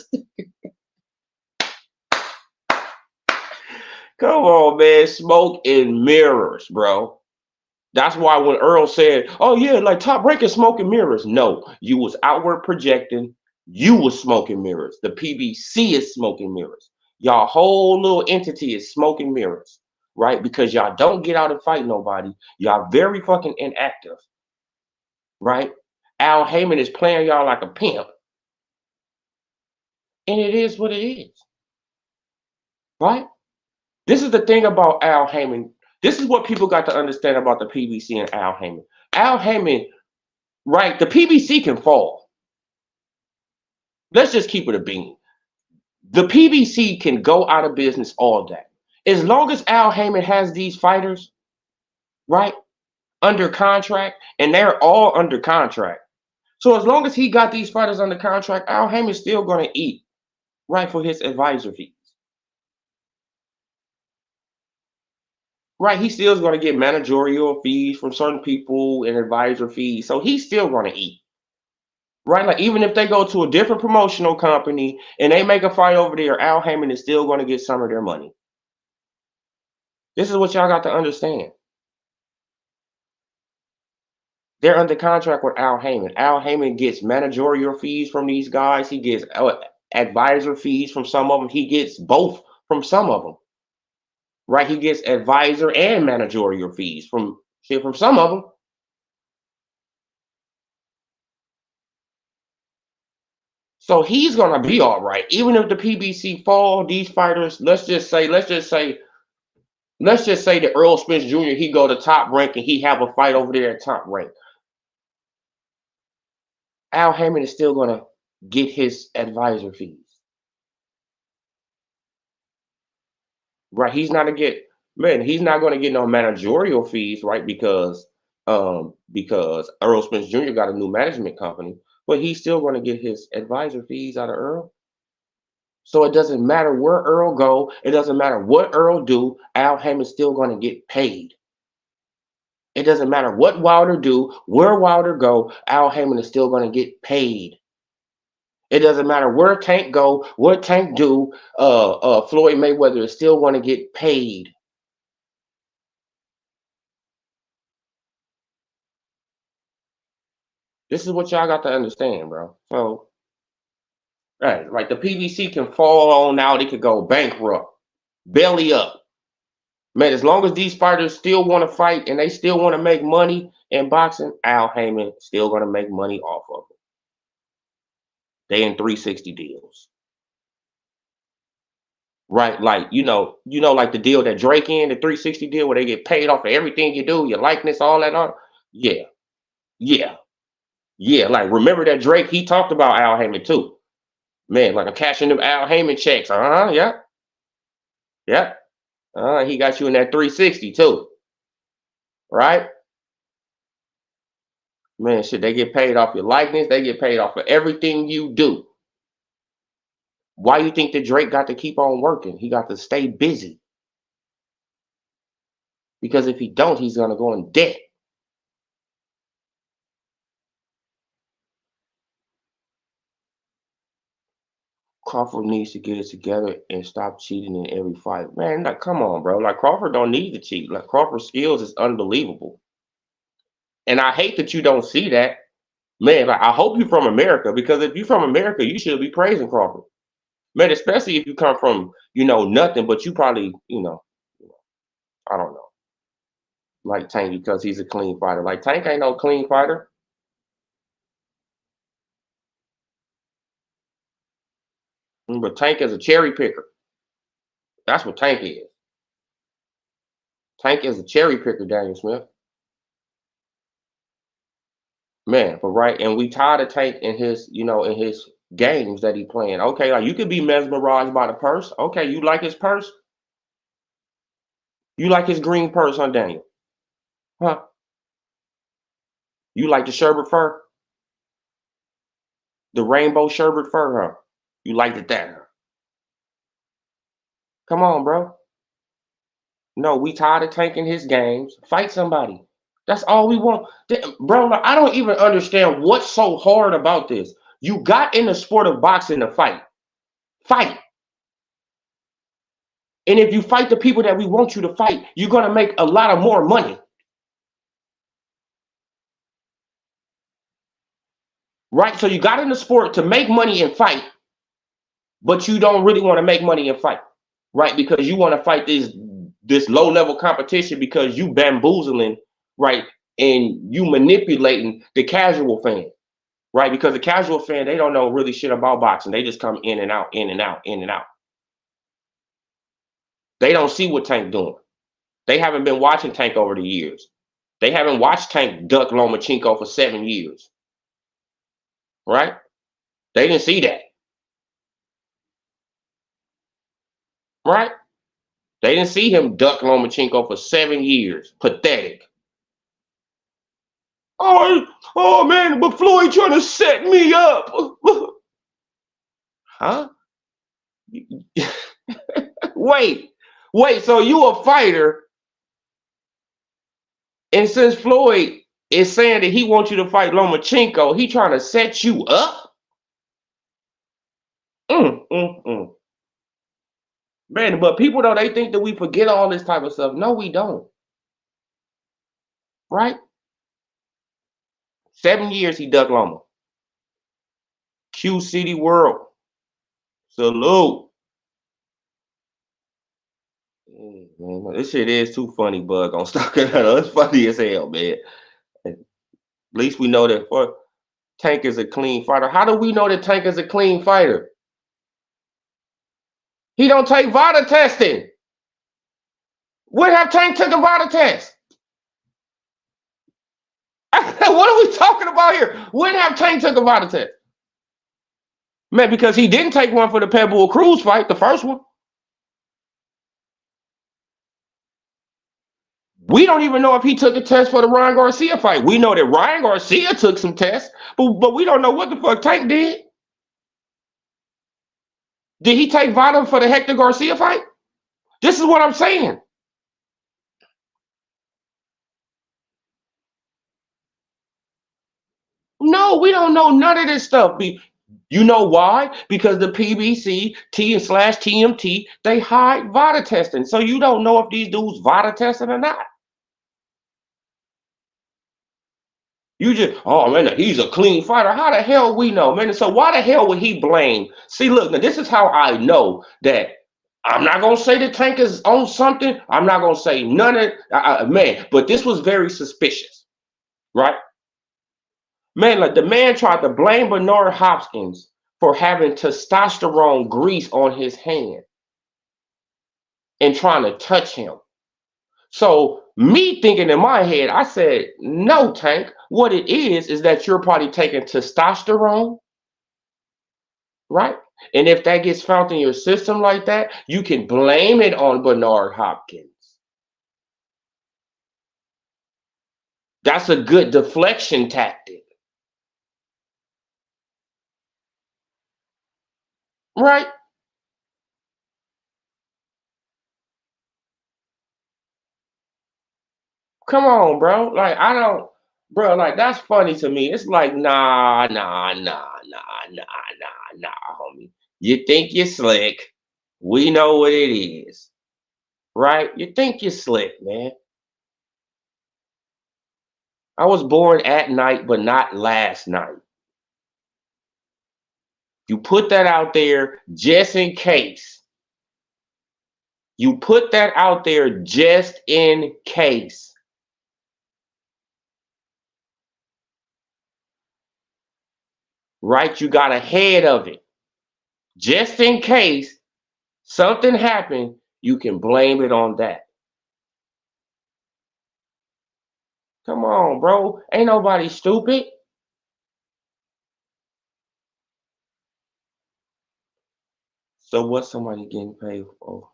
Come on, man. Smoke and mirrors, bro. That's why when Earl said, "Oh yeah, like Top Rank is smoke and mirrors," no, you was outward projecting. You was smoking mirrors. The PBC is smoking mirrors. Y'all whole little entity is smoking mirrors, right? Because y'all don't get out and fight nobody. Y'all very fucking inactive, right? Al Heyman is playing y'all like a pimp, and it is what it is, right? This is the thing about Al Heyman. This is what people got to understand about the PBC and Al Heyman. Al Heyman, right? The PBC can fall. Let's just keep it a bean. The PBC can go out of business all day. As long as Al Heyman has these fighters, right, under contract, and they're all under contract. So as long as he got these fighters under contract, Al Heyman's still going to eat, right, for his advisor fees. Right, he still is going to get managerial fees from certain people and advisor fees. So he's still going to eat. Right, like even if they go to a different promotional company and they make a fight over there, Al Heyman is still going to get some of their money. This is what y'all got to understand. They're under contract with Al Heyman. Al Heyman gets managerial fees from these guys. He gets advisor fees from some of them. He gets both from some of them. Right? He gets advisor and managerial fees from shit from some of them. So he's gonna be all right. Even if the PBC fall, these fighters, let's just say that Earl Spence Jr. he go to Top Rank and he have a fight over there at Top Rank. Al Heyman is still gonna get his advisor fees. Right? He's not gonna get no managerial fees, right? Because Earl Spence Jr. got a new management company, but he's still gonna get his advisor fees out of Earl. So it doesn't matter where Earl go, it doesn't matter what Earl do, Al Heyman's still gonna get paid. It doesn't matter what Wilder do, where Wilder go, Al Heyman is still gonna get paid. It doesn't matter where Tank go, what Tank do. Floyd Mayweather is still going to get paid. This is what y'all got to understand, bro. So, right, like the PBC can fall on out, it could go bankrupt, belly up. Man, as long as these fighters still want to fight and they still want to make money in boxing, Al Heyman still going to make money off of it. They in 360 deals. Right, like like the deal that Drake in, the 360 deal where they get paid off for everything you do, your likeness, all that art. Yeah, yeah, yeah. Like remember that Drake, he talked about Al Heyman too. Man, like I'm cashing them Al Heyman checks. Yeah, yeah. He got you in that 360 too, right? Man, shit, they get paid off your likeness, they get paid off for everything you do. Why you think that Drake got to keep on working? He got to stay busy. Because if he don't, he's gonna go in debt. Crawford needs to get it together and stop cheating in every fight. Man, like come on, bro. Like Crawford don't need to cheat. Like Crawford's skills is unbelievable. And I hate that you don't see that. Man, like I hope you're from America because if you're from America, you should be praising Crawford. Man, especially if you come from, nothing, but you probably, I don't know, like Tank because he's a clean fighter. Like Tank ain't no clean fighter. But Tank is a cherry picker. That's what Tank is. Tank is a cherry picker, Daniel Smith. Man, but right, and we tired of Tank in his games that he playing. Okay, like you could be mesmerized by the purse. Okay, you like his purse? You like his green purse, huh, Daniel? Huh? You like the sherbet fur? The rainbow sherbet fur, huh? You liked it that, huh? Come on, bro. No, we tired of tanking his games. Fight somebody. That's all we want. Bro, like, I don't even understand what's so hard about this. You got in the sport of boxing to fight. Fight. And if you fight the people that we want you to fight, you're going to make a lot of more money. Right? So you got in the sport to make money and fight, but you don't really want to make money and fight. Right? Because you want to fight this low level competition because you bamboozling, right? And you manipulating the casual fan. Right? Because the casual fan, they don't know really shit about boxing. They just come in and out, in and out, in and out. They don't see what Tank doing. They haven't been watching Tank over the years. They haven't watched Tank duck Lomachenko for 7 years. Right? They didn't see that. Right? They didn't see him duck Lomachenko for 7 years. Pathetic. Oh man, but Floyd trying to set me up. Huh? wait, so you a fighter, and since Floyd is saying that he wants you to fight Lomachenko, he trying to set you up? Mm. Man, but people though, they think that we forget all this type of stuff. No, we don't. Right? 7 years he ducked Loma. Q City World. Salute. Man, this shit is too funny, bug on Stalker. It's funny as hell, man. At least we know that Tank is a clean fighter. How do we know that Tank is a clean fighter? He don't take VADA testing. When have Tank took a VADA test? What are we talking about here? When have Tank took a VADA test? Man, because he didn't take one for the Pebble Cruz fight, the first one. We don't even know if he took a test for the Ryan Garcia fight. We know that Ryan Garcia took some tests, but we don't know what the fuck Tank did. Did he take VADA for the Hector Garcia fight? This is what I'm saying. No, we don't know none of this stuff. You know why? Because the PBC, T and slash TMT, they hide VADA testing. So you don't know if these dudes VADA testing or not. You just, oh man, he's a clean fighter. How the hell we know, man? So why the hell would he blame? See, look, now this is how I know that I'm not gonna say the Tank is on something. I'm not gonna say none of man, but this was very suspicious, right? Man, like the man tried to blame Bernard Hopkins for having testosterone grease on his hand and trying to touch him. So me thinking in my head, I said, no, Tank. What it is that you're probably taking testosterone, right? And if that gets found in your system like that, you can blame it on Bernard Hopkins. That's a good deflection tactic, right? Come on, bro. Like I don't, bro. Like that's funny to me. It's like nah, homie. You think you're slick? We know what it is, right? You think you're slick, man. I was born at night, but not last night. You put that out there just in case. You put that out there just in case, right? You got ahead of it. Just in case something happened, you can blame it on that. Come on, bro. Ain't nobody stupid. So what's somebody getting paid for?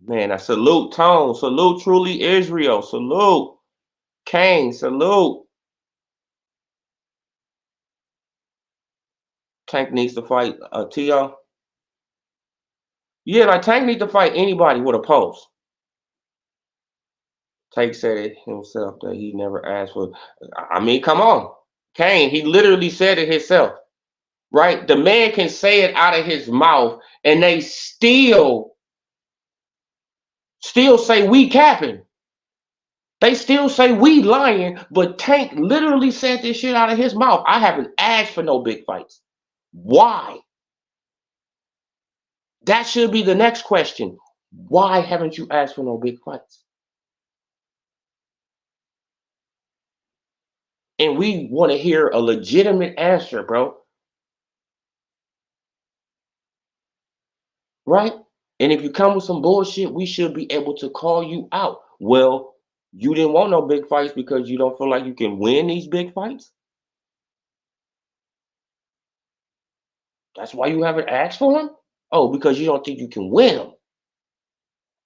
Man, I salute Tone. Salute Truly Israel. Salute Kane. Salute. Tank needs to fight TR. Yeah, like Tank needs to fight anybody with a pulse. Tank said it himself that he never asked for. I mean, come on. Kane, he literally said it himself, right? The man can say it out of his mouth and they still say we capping. They still say we lying, but Tank literally said this shit out of his mouth. I haven't asked for no big fights. Why? That should be the next question. Why haven't you asked for no big fights? And we want to hear a legitimate answer, bro. Right? And if you come with some bullshit, we should be able to call you out. Well, you didn't want no big fights because you don't feel like you can win these big fights. That's why you haven't asked for them? Oh, because you don't think you can win them.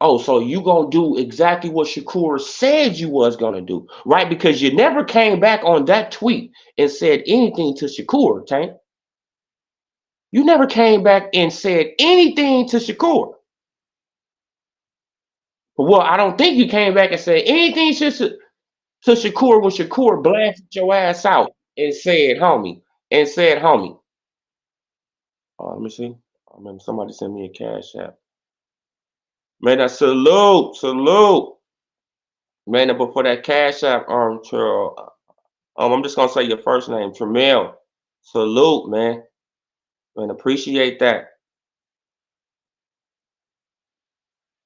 Oh, so you gonna do exactly what Shakur said you was gonna do, right? Because you never came back on that tweet and said anything to Shakur, Tank. You never came back and said anything to Shakur. Well, I don't think you came back and said anything to Shakur when Shakur blasted your ass out and said, homie. Let me see. I remember somebody sent me a cash app. Man, I salute. Man, before that cash app, I'm just gonna say your first name, Tremel. Salute, man. Man, appreciate that.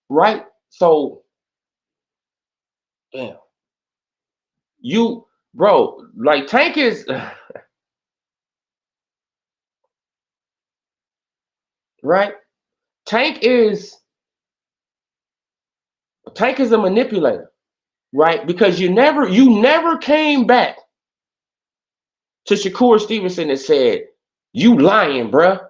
Right? So, damn, you, bro, like Tank is right. Tank is a manipulator, right? Because you never came back to Shakur Stevenson and said, "You lying, bruh.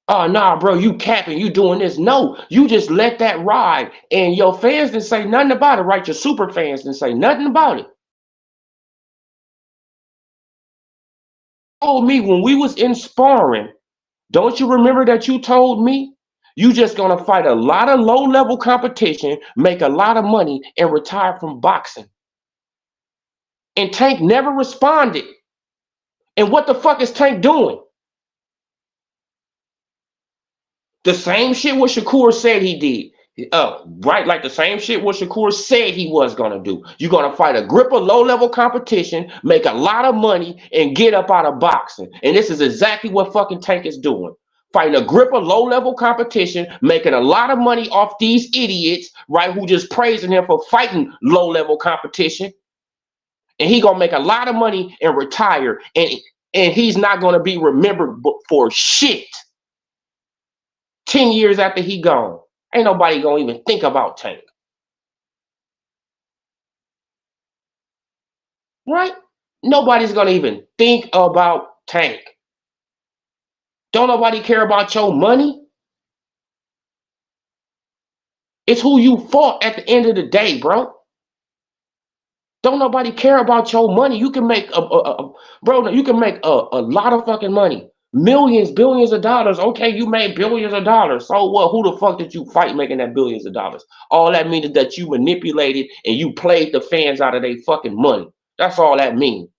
Oh nah, bro, you capping, you doing this." No, you just let that ride, and your fans didn't say nothing about it, right? Your super fans didn't say nothing about it. told me when we was in sparring, don't you remember that you told me you just gonna fight a lot of low-level competition, make a lot of money, and retire from boxing? And Tank never responded. And what the fuck is Tank doing? The same shit what Shakur said he did. Right, like the same shit what Shakur said he was gonna do. You're gonna fight a grip of low-level competition, make a lot of money, and get up out of boxing. And this is exactly what fucking Tank is doing. Fighting a grip of low-level competition, making a lot of money off these idiots, right, who just praising him for fighting low-level competition. And he gonna make a lot of money and retire. And he's not gonna be remembered for shit 10 years after he gone. Ain't nobody gonna even think about Tank. Right? Nobody's gonna even think about Tank. Don't nobody care about your money. It's who you fought at the end of the day, bro. Don't nobody care about your money. You can make bro, you can make a lot of fucking money. Millions, billions of dollars. Okay, you made billions of dollars. So what? Who the fuck did you fight making that billions of dollars? All that means is that you manipulated and you played the fans out of their fucking money. That's all that means.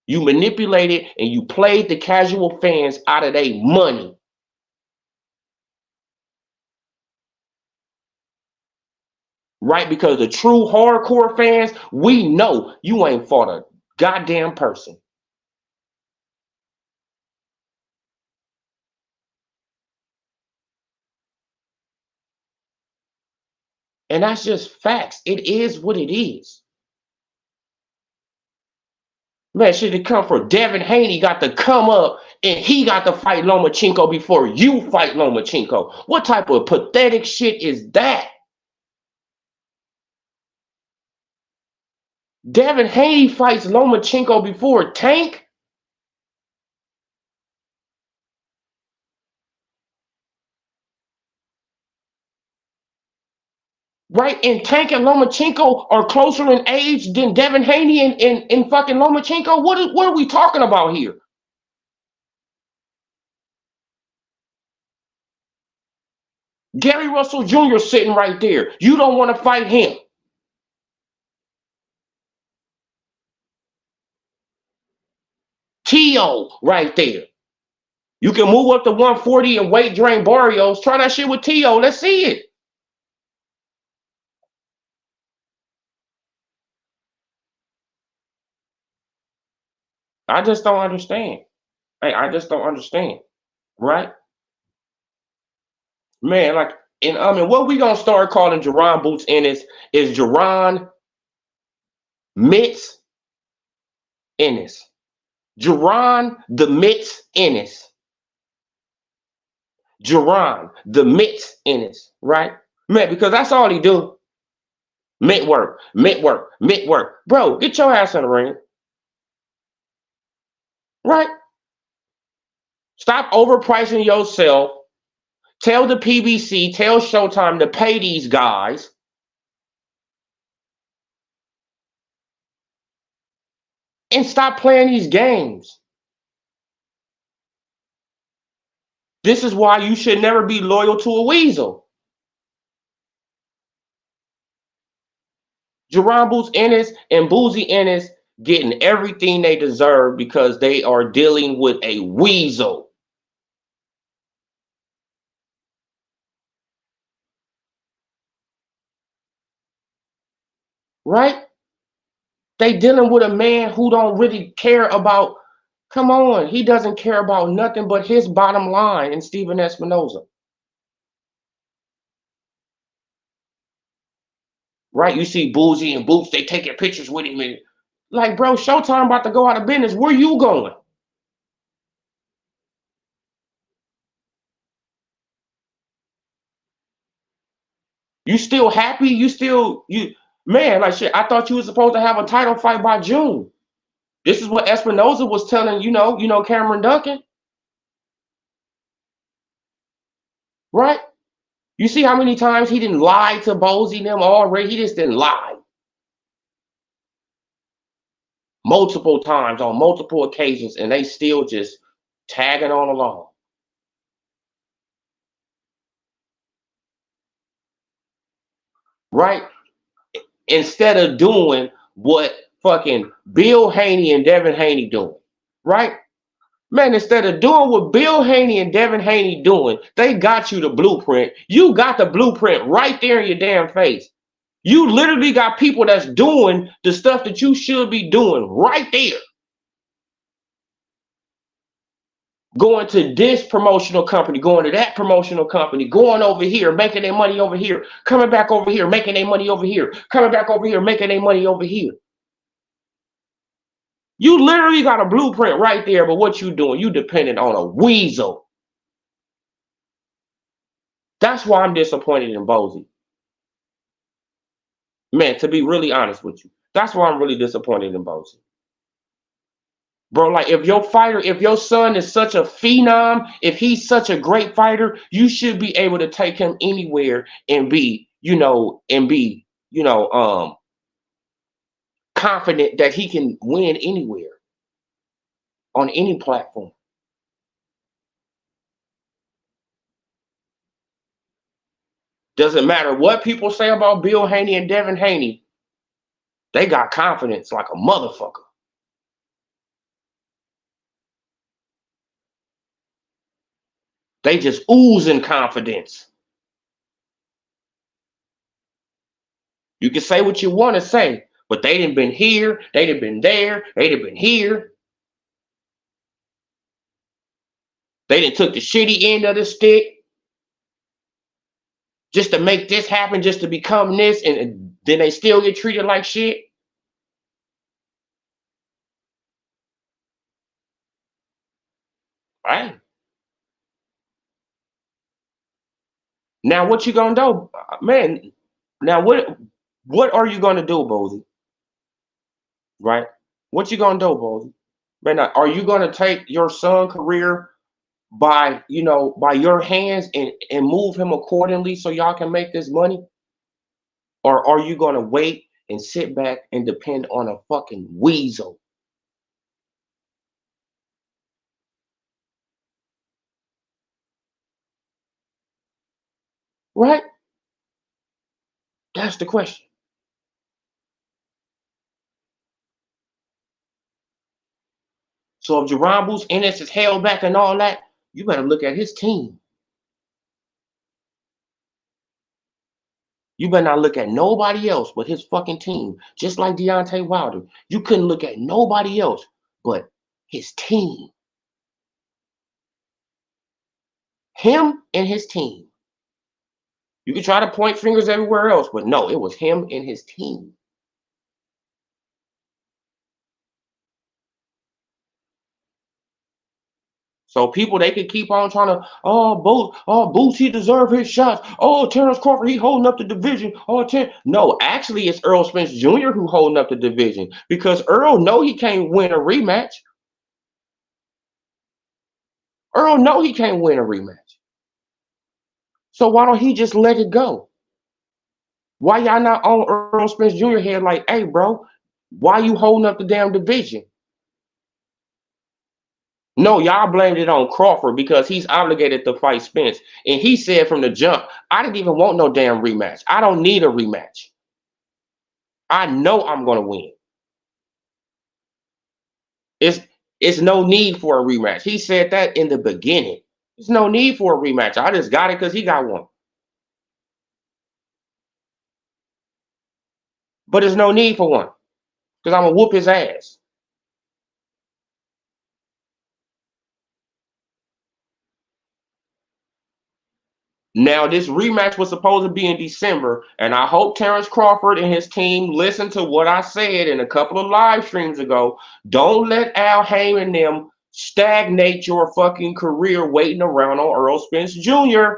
You manipulated and you played the casual fans out of their money. Right? Because the true hardcore fans, we know you ain't fought a goddamn person. And that's just facts. It is what it is. Man, should it come for Devin Haney got to come up and he got to fight Lomachenko before you fight Lomachenko? What type of pathetic shit is that? Devin Haney fights Lomachenko before Tank? Right? And Tank and Lomachenko are closer in age than Devin Haney and fucking Lomachenko. What are we talking about here? Gary Russell Jr. sitting right there. You don't want to fight him. T.O. right there. You can move up to 140 and weight drain Barrios. Try that shit with T.O. Let's see it. I just don't understand. I just don't understand. Right? Man, like, and I mean, what we gonna start calling Jerron Boots Ennis is Jerron Mitts Ennis. Jerron the Mitts Ennis. Jerron the Mitts Ennis, right? Man, because that's all he do. Mitt work, mitt work, mitt work. Bro, get your ass in the ring. Right? Stop overpricing yourself. Tell the PBC, tell Showtime to pay these guys. And stop playing these games. This is why you should never be loyal to a weasel. Jerron Boots Ennis and Boozy Ennis getting everything they deserve because they are dealing with a weasel. Right? They dealing with a man who don't really care about, come on, he doesn't care about nothing but his bottom line in Steven Espinoza. Right? You see Boozy and Boots, they taking pictures with him. And like, bro, Showtime about to go out of business. Where you going? You still happy? You man, like shit. I thought you was supposed to have a title fight by June. This is what Espinoza was telling, Cameron Duncan. Right? You see how many times he didn't lie to Boozy and them already? He just didn't lie. multiple times on multiple occasions, and they still just tagging on along. Right? Instead of doing what fucking Bill Haney and Devin Haney doing. Right? Man, instead of doing what Bill Haney and Devin Haney doing, they got you the blueprint. You got the blueprint right there in your damn face. You literally got people that's doing the stuff that you should be doing right there. Going to this promotional company, going to that promotional company, going over here, making their money over here, coming back over here, making their money over here, coming back over here, making their money over here. You literally got a blueprint right there, but what you doing? You dependent on a weasel. That's why I'm disappointed in Bozy. Man, to be really honest with you, that's why I'm really disappointed in Bozy. Bro, like if your son is such a phenom, if he's such a great fighter, you should be able to take him anywhere and be, confident that he can win anywhere on any platform. Doesn't matter what people say about Bill Haney and Devin Haney, they got confidence like a motherfucker. They just oozing confidence. You can say what you want to say, but they done been here, they done been there, they done been here. They done took the shitty end of the stick just to make this happen, just to become this, and then they still get treated like shit. Right? Now what you gonna do, man? Now what are you gonna do, Bozy? Right? What you gonna do, Bozy? Man, are you gonna take your son's career by your hands and move him accordingly so y'all can make this money? Or are you gonna wait and sit back and depend on a fucking weasel? Right? That's the question. So if Jerron Booth's Ennis is held back and all that, you better look at his team. You better not look at nobody else but his fucking team. Just like Deontay Wilder. You couldn't look at nobody else but his team. Him and his team. You can try to point fingers everywhere else, but no, it was him and his team. So people, they could keep on trying to, Boots, he deserved his shots. Oh, Terrence Crawford, he holding up the division. No, actually, it's Errol Spence Jr. who holding up the division because Earl know he can't win a rematch. Earl know he can't win a rematch. So why don't he just let it go? Why y'all not on Errol Spence Jr. head like, hey, bro, why you holding up the damn division? No, y'all blamed it on Crawford because he's obligated to fight Spence. And he said from the jump, I didn't even want no damn rematch. I don't need a rematch. I know I'm going to win. It's no need for a rematch. He said that in the beginning. There's no need for a rematch. I just got it because he got one. But there's no need for one because I'm going to whoop his ass. Now, this rematch was supposed to be in December, and I hope Terrence Crawford and his team listen to what I said in a couple of live streams ago. Don't let Al Heyman them stagnate your fucking career waiting around on Errol Spence Jr.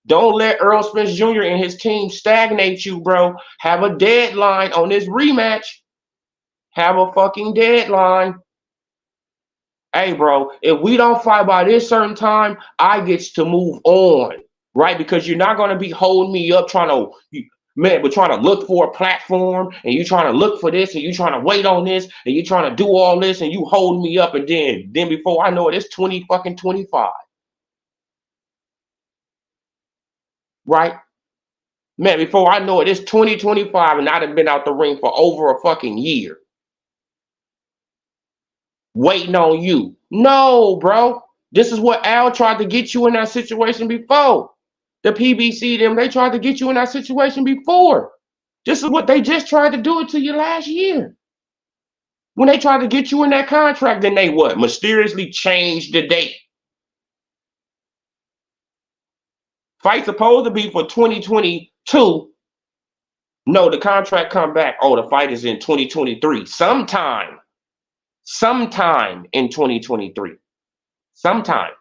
Don't let Errol Spence Jr. and his team stagnate you, bro. Have a deadline on this rematch. Have a fucking deadline. Hey, bro, if we don't fight by this certain time, I gets to move on. Right? Because you're not going to be holding me up trying to Man, but trying to look for a platform, and you trying to look for this, and you trying to wait on this, and you trying to do all this, and you holding me up, and then before I know it, it's 20 fucking 25, right? Man, before I know it, it's 2025, and I'd have been out the ring for over a fucking year, waiting on you. No, bro. This is what Al tried to get you in that situation before. The PBC, them, they tried to get you in that situation before. This is what they just tried to do it to you last year. When they tried to get you in that contract, then they what? Mysteriously changed the date. Fight supposed to be for 2022. No, the contract come back. Oh, the fight is in 2023. Sometime in 2023. Sometime.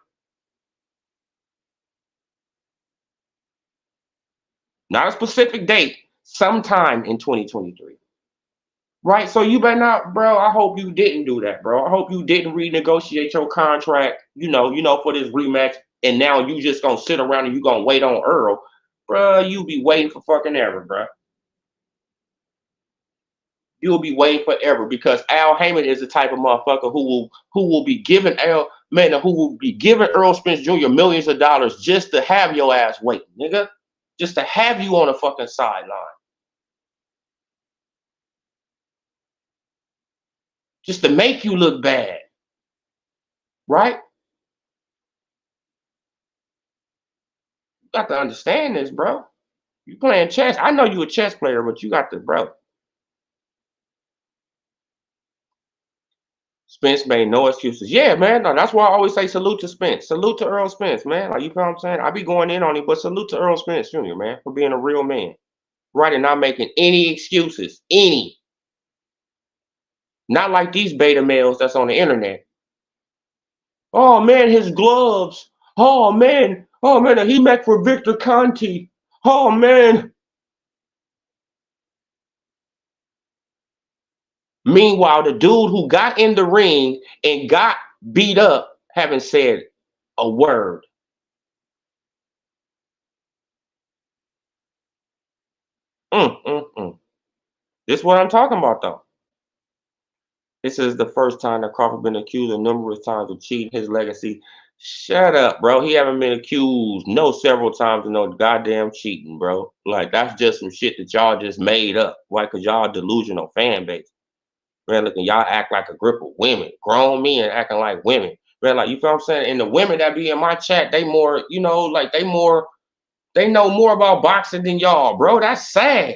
Not a specific date. Sometime in 2023. Right? So you better not, bro. I hope you didn't do that, bro. I hope you didn't renegotiate your contract, for this rematch. And now you just gonna sit around and you gonna wait on Earl. Bro, you be waiting for fucking ever, bro. You'll be waiting forever because Al Heyman is the type of motherfucker who will be giving Earl Spence Jr. millions of dollars just to have your ass waiting, nigga. Just to have you on a fucking sideline. Just to make you look bad. Right? You got to understand this, bro. You playing chess. I know you a chess player, but you got to, bro. Spence made no excuses. Yeah, man. No, that's why I always say salute to Spence. Salute to Earl Spence, man. Like, you know what I'm saying? I be going in on him, but salute to Earl Spence Jr., man, for being a real man. Right, and not making any excuses. Any. Not like these beta males that's on the internet. Oh, man, his gloves. Oh, man. Oh, man, he met for Victor Conti. Oh, man. Meanwhile, the dude who got in the ring and got beat up haven't said a word. This is what I'm talking about, though. This is the first time that Crawford been accused of numerous times of cheating his legacy. Shut up, bro. He haven't been accused several times of no goddamn cheating, bro. Like, that's just some shit that y'all just made up. Why? Because y'all delusional fan base. Man, look, y'all act like a group of women. Grown men acting like women. Man, like, you feel what I'm saying? And the women that be in my chat, they more, they know more about boxing than y'all, bro. That's sad.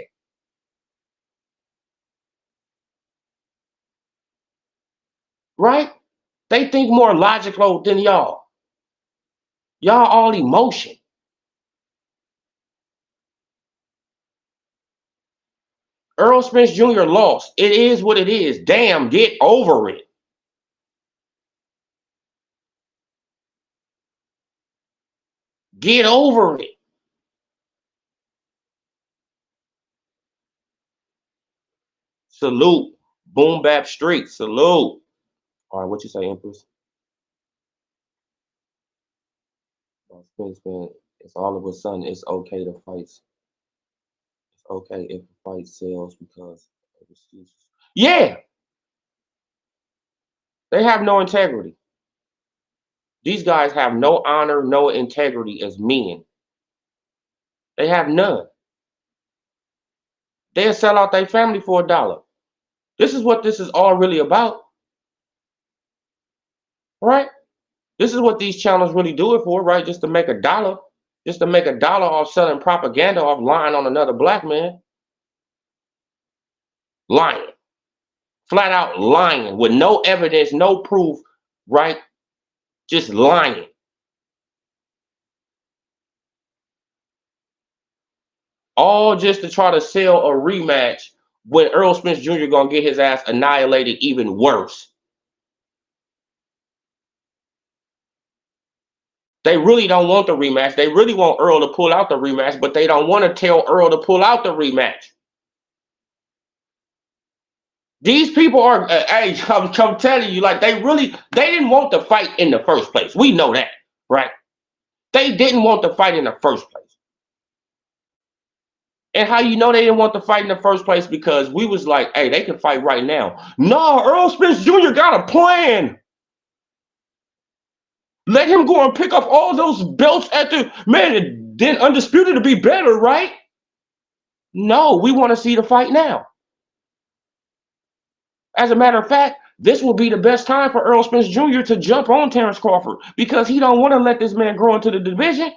Right? They think more logical than y'all. Y'all all emotion. Earl Spence Jr. lost. It is what it is. Damn, get over it. Get over it. Salute. Boom Bap Street. Salute. All right, what you say, Empress? Spence, man, it's all of a sudden it's okay to fight. It's okay if the fight sells because of excuses. Yeah, they have no integrity. These guys have no honor, no integrity as men. They have none. They'll sell out their family for $1. This is what this is all really about. Right? This is what these channels really do it for, right? Just to make $1. Just to make $1 off selling propaganda, off lying on another black man. Lying. Flat out lying with no evidence, no proof, right? Just lying. All just to try to sell a rematch when Earl Spence Jr. gonna get his ass annihilated even worse. They really don't want the rematch. They really want Earl to pull out the rematch, but they don't want to tell Earl to pull out the rematch. These people are, hey, I'm telling you, like, they didn't want the fight in the first place. We know that, right? They didn't want the fight in the first place. And how you know they didn't want the fight in the first place? Because we was like, hey, they can fight right now. No, Earl Spence Jr. got a plan. Let him go and pick up all those belts at the man. Then Undisputed to be better, right? No, we want to see the fight now. As a matter of fact, this will be the best time for Errol Spence Jr. to jump on Terrence Crawford because he don't want to let this man grow into the division.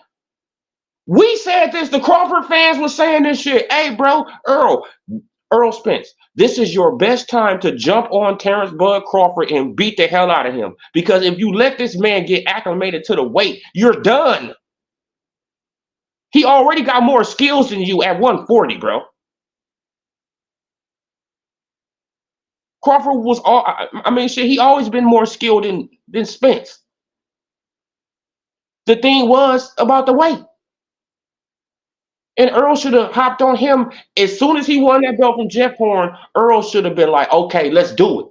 We said this. The Crawford fans were saying this shit. Hey, bro, Errol Spence, this is your best time to jump on Terrence Bud Crawford and beat the hell out of him. Because if you let this man get acclimated to the weight, you're done. He already got more skills than you at 140, bro. Crawford was shit, he always been more skilled than Spence. The thing was about the weight. And Earl should have hopped on him as soon as he won that belt from Jeff Horn. Earl should have been like, okay, let's do it.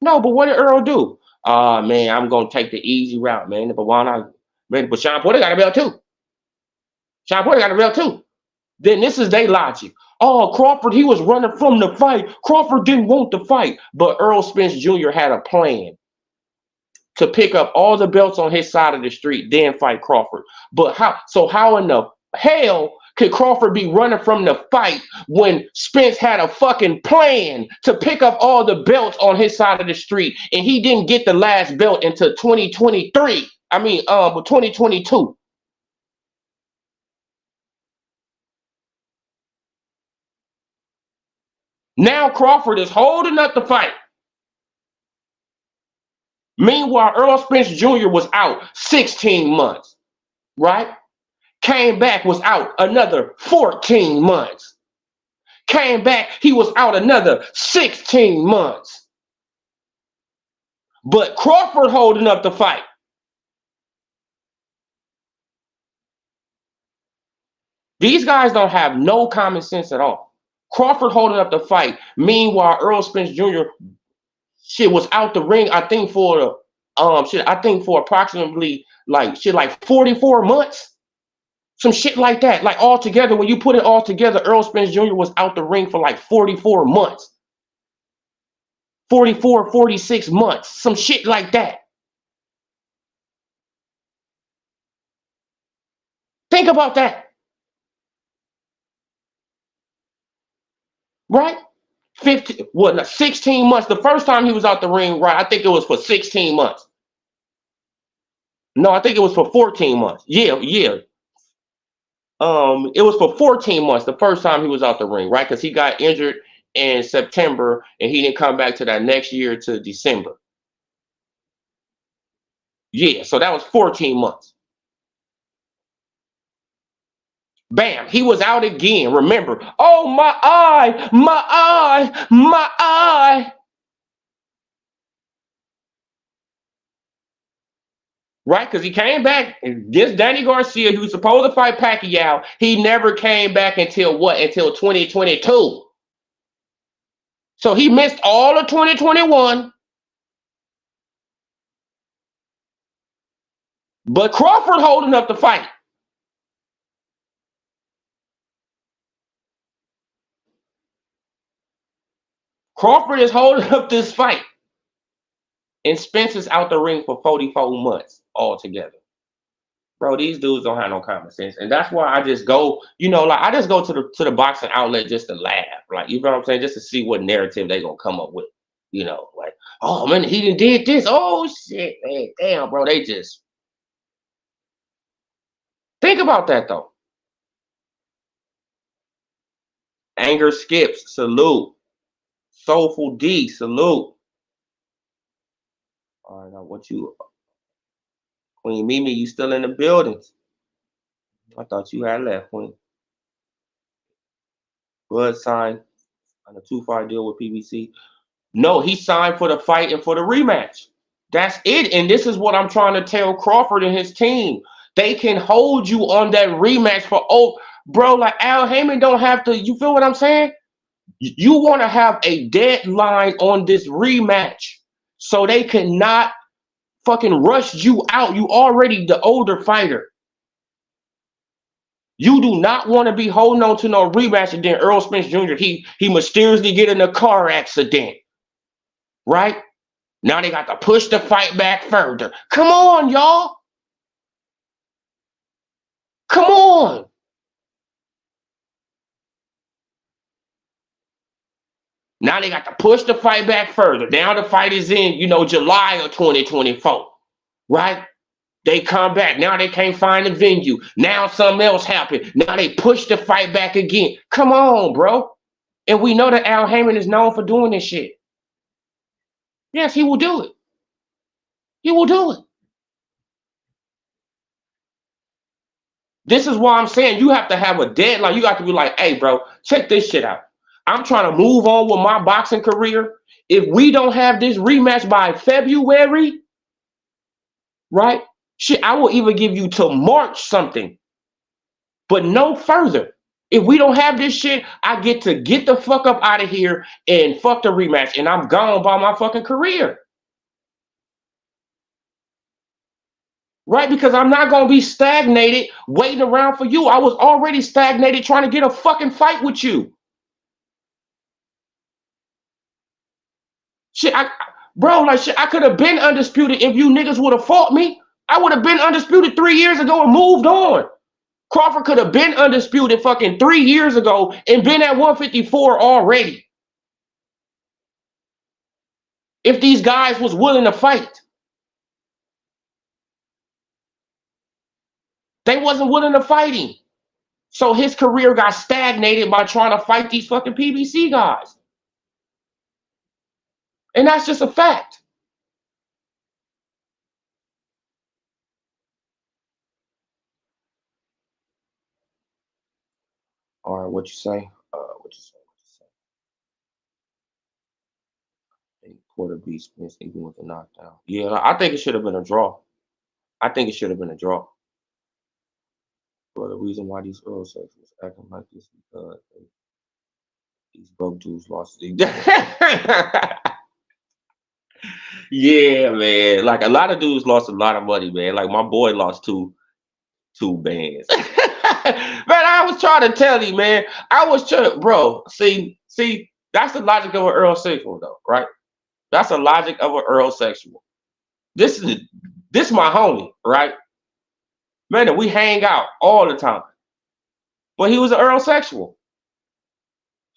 No, but what did Earl do? Man, I'm gonna take the easy route, man. But why not? Man, but Sean Porter got a belt too. Sean Porter got a belt too. Then this is their logic. Oh, Crawford, he was running from the fight. Crawford didn't want the fight. But Errol Spence Jr. had a plan to pick up all the belts on his side of the street, then fight Crawford. But how in the hell could Crawford be running from the fight when Spence had a fucking plan to pick up all the belts on his side of the street and he didn't get the last belt until 2023? 2022. Now Crawford is holding up the fight. Meanwhile, Errol Spence Jr. was out 16 months, right? Came back, was out another 14 months. Came back, he was out another 16 months. But Crawford holding up the fight. These guys don't have no common sense at all. Crawford holding up the fight. Meanwhile, Errol Spence Jr. was out the ring, I think for approximately like 44 months. Some shit like that. Like all together, when you put it all together, Errol Spence Jr. was out the ring for like 44 months. 44, 46 months. Some shit like that. Think about that. Right? 16 months. The first time he was out the ring, right? I think it was for 16 months. No, I think it was for 14 months. Yeah. It was for 14 months the first time he was out the ring, right? Because he got injured in September and he didn't come back to that next year to December. Yeah, so that was 14 months. Bam, he was out again. Remember, oh, my eye, my eye, my eye. Right? Because he came back against Danny Garcia, who was supposed to fight Pacquiao. He never came back until what? Until 2022. So he missed all of 2021. But Crawford holding up the fight. Crawford is holding up this fight. And Spence is out the ring for 44 months altogether. Bro, these dudes don't have no common sense. And that's why I just go, I just go to the boxing outlet just to laugh. Like, you know what I'm saying? Just to see what narrative they gonna come up with. Like, oh man, he did this. Oh shit, man. Damn, bro. They just think about that though. Anger Skips, salute. Soulful D, salute. All right, now what you, Queen Mimi, you still in the buildings? I thought you had left, Queen. Bud signed on a 2-fight deal with PBC. No, he signed for the fight and for the rematch. That's it. And this is what I'm trying to tell Crawford and his team. They can hold you on that rematch for, bro, like Al Heyman don't have to, you feel what I'm saying? You want to have a deadline on this rematch so they cannot fucking rush you out. You already the older fighter. You do not want to be holding on to no rematch, and then Earl Spence Jr. He mysteriously get in a car accident, right? Now they got to push the fight back further. Come on, y'all. Come on. Now they got to push the fight back further. Now the fight is in, July of 2024, right? They come back. Now they can't find a venue. Now something else happened. Now they push the fight back again. Come on, bro. And we know that Al Heyman is known for doing this shit. Yes, he will do it. He will do it. This is why I'm saying you have to have a deadline. You got to be like, hey, bro, check this shit out. I'm trying to move on with my boxing career. If we don't have this rematch by February, right? Shit, I will even give you till March something, but no further. If we don't have this shit, I get to get the fuck up out of here and fuck the rematch, and I'm gone by my fucking career. Right? Because I'm not going to be stagnated waiting around for you. I was already stagnated trying to get a fucking fight with you. Shit, I could have been undisputed if you niggas would have fought me. I would have been undisputed 3 years ago and moved on. Crawford could have been undisputed fucking 3 years ago and been at 154 already. If these guys was willing to fight. They wasn't willing to fight him. So his career got stagnated by trying to fight these fucking PBC guys. And that's just a fact. All right, what you say? What you say? Porter beat Spence even with a knockdown. Yeah, I think it should have been a draw. I think it should have been a draw. But the reason why these Errolsexuals acting like this because these broke dudes lost. Yeah, man. Like a lot of dudes lost a lot of money, man. Like my boy lost two bands. Man, I was trying to tell you, man. I was trying, bro. See, that's the logic of an Errolsexual, though, right? That's the logic of an Errolsexual. This is my homie, right? Man, we hang out all the time. But he was an Errolsexual.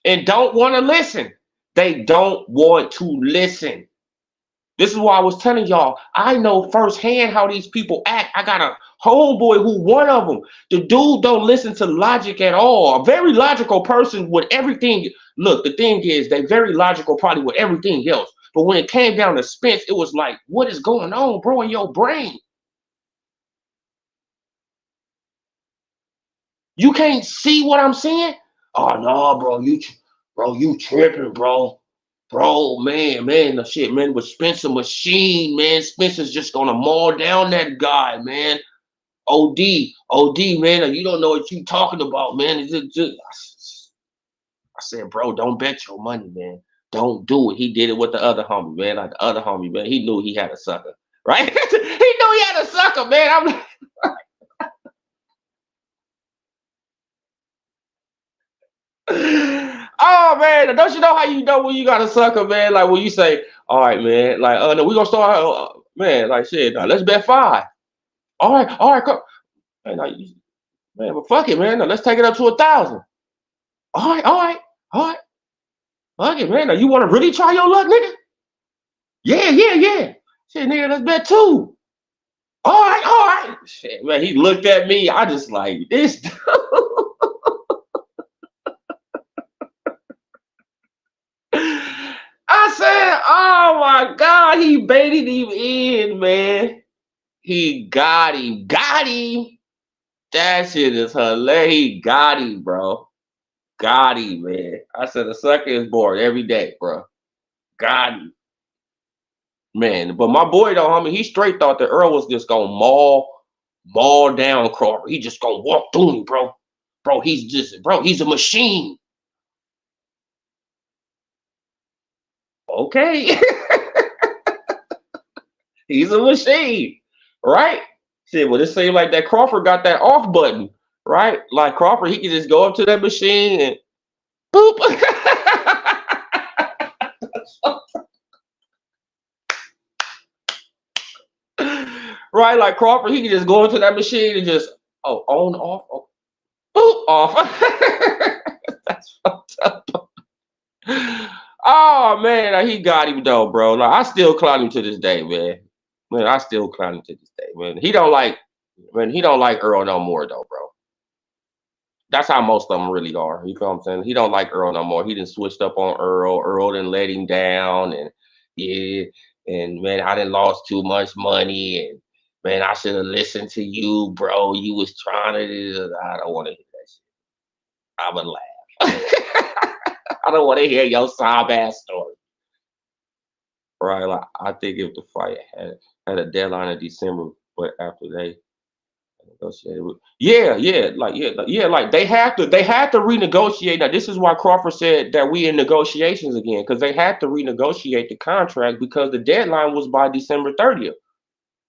And don't want to listen. They don't want to listen. This is why I was telling y'all, I know firsthand how these people act. I got a homeboy who one of them. The dude don't listen to logic at all. A very logical person with everything. Look, the thing is, they very logical probably with everything else. But when it came down to Spence, it was like, what is going on, bro, in your brain? You can't see what I'm saying? Oh, no, bro, you tripping, bro. Bro, man, the shit, man, with Spencer machine, man. Spencer's just gonna maul down that guy, man. OD, man. You don't know what you talking about, man. I said, bro, don't bet your money, man. Don't do it. He did it with the other homie, man. Like the other homie, man. He knew he had a sucker, right? He knew he had a sucker, man. I'm like, oh man, don't you know how you know when you got a sucker, man? Like when you say, all right, man, like no, we gonna start man, like shit, now let's bet 5. All right, come. Man, like, man, but fuck it, man. Now, let's take it up to 1,000. All right. Fuck it, man. Now, you want to really try your luck, nigga? Yeah. Shit, nigga, let's bet 2. All right. Shit, man, he looked at me. I just like this. I said, oh my God, he baited him in, man. He got him. That shit is hilarious. He got him, bro. Got him, man. I said the sucker is bored every day, bro. Got him. Man, but my boy though, homie, he straight thought that Earl was just gonna maul down Crawford. He just gonna walk through him, bro. He's a machine. Okay. He's a machine, right? Shit, well, it seemed like that Crawford got that off button, right? Like Crawford, he can just go up to that machine and boop. Right, like Crawford, he can just go into that machine and just on off, boop off. That's fucked up. Oh man, like, he got him though, bro. Like I still clown him to this day, man. Man, I still clown him to this day, man. He don't like Earl no more though, bro. That's how most of them really are. You feel what I'm saying? He don't like Earl no more. He done switched up on Earl. Earl done let him down, and yeah, and man, I done lost too much money, and man, I should have listened to you, bro. You was trying to. I don't want to hear that shit. I would laugh. I don't want to hear your sob ass story. Right? Like I think if the fight had a deadline in December, but after they negotiated with, like they had to renegotiate. Now this is why Crawford said that we in negotiations again, because they had to renegotiate the contract because the deadline was by December 30th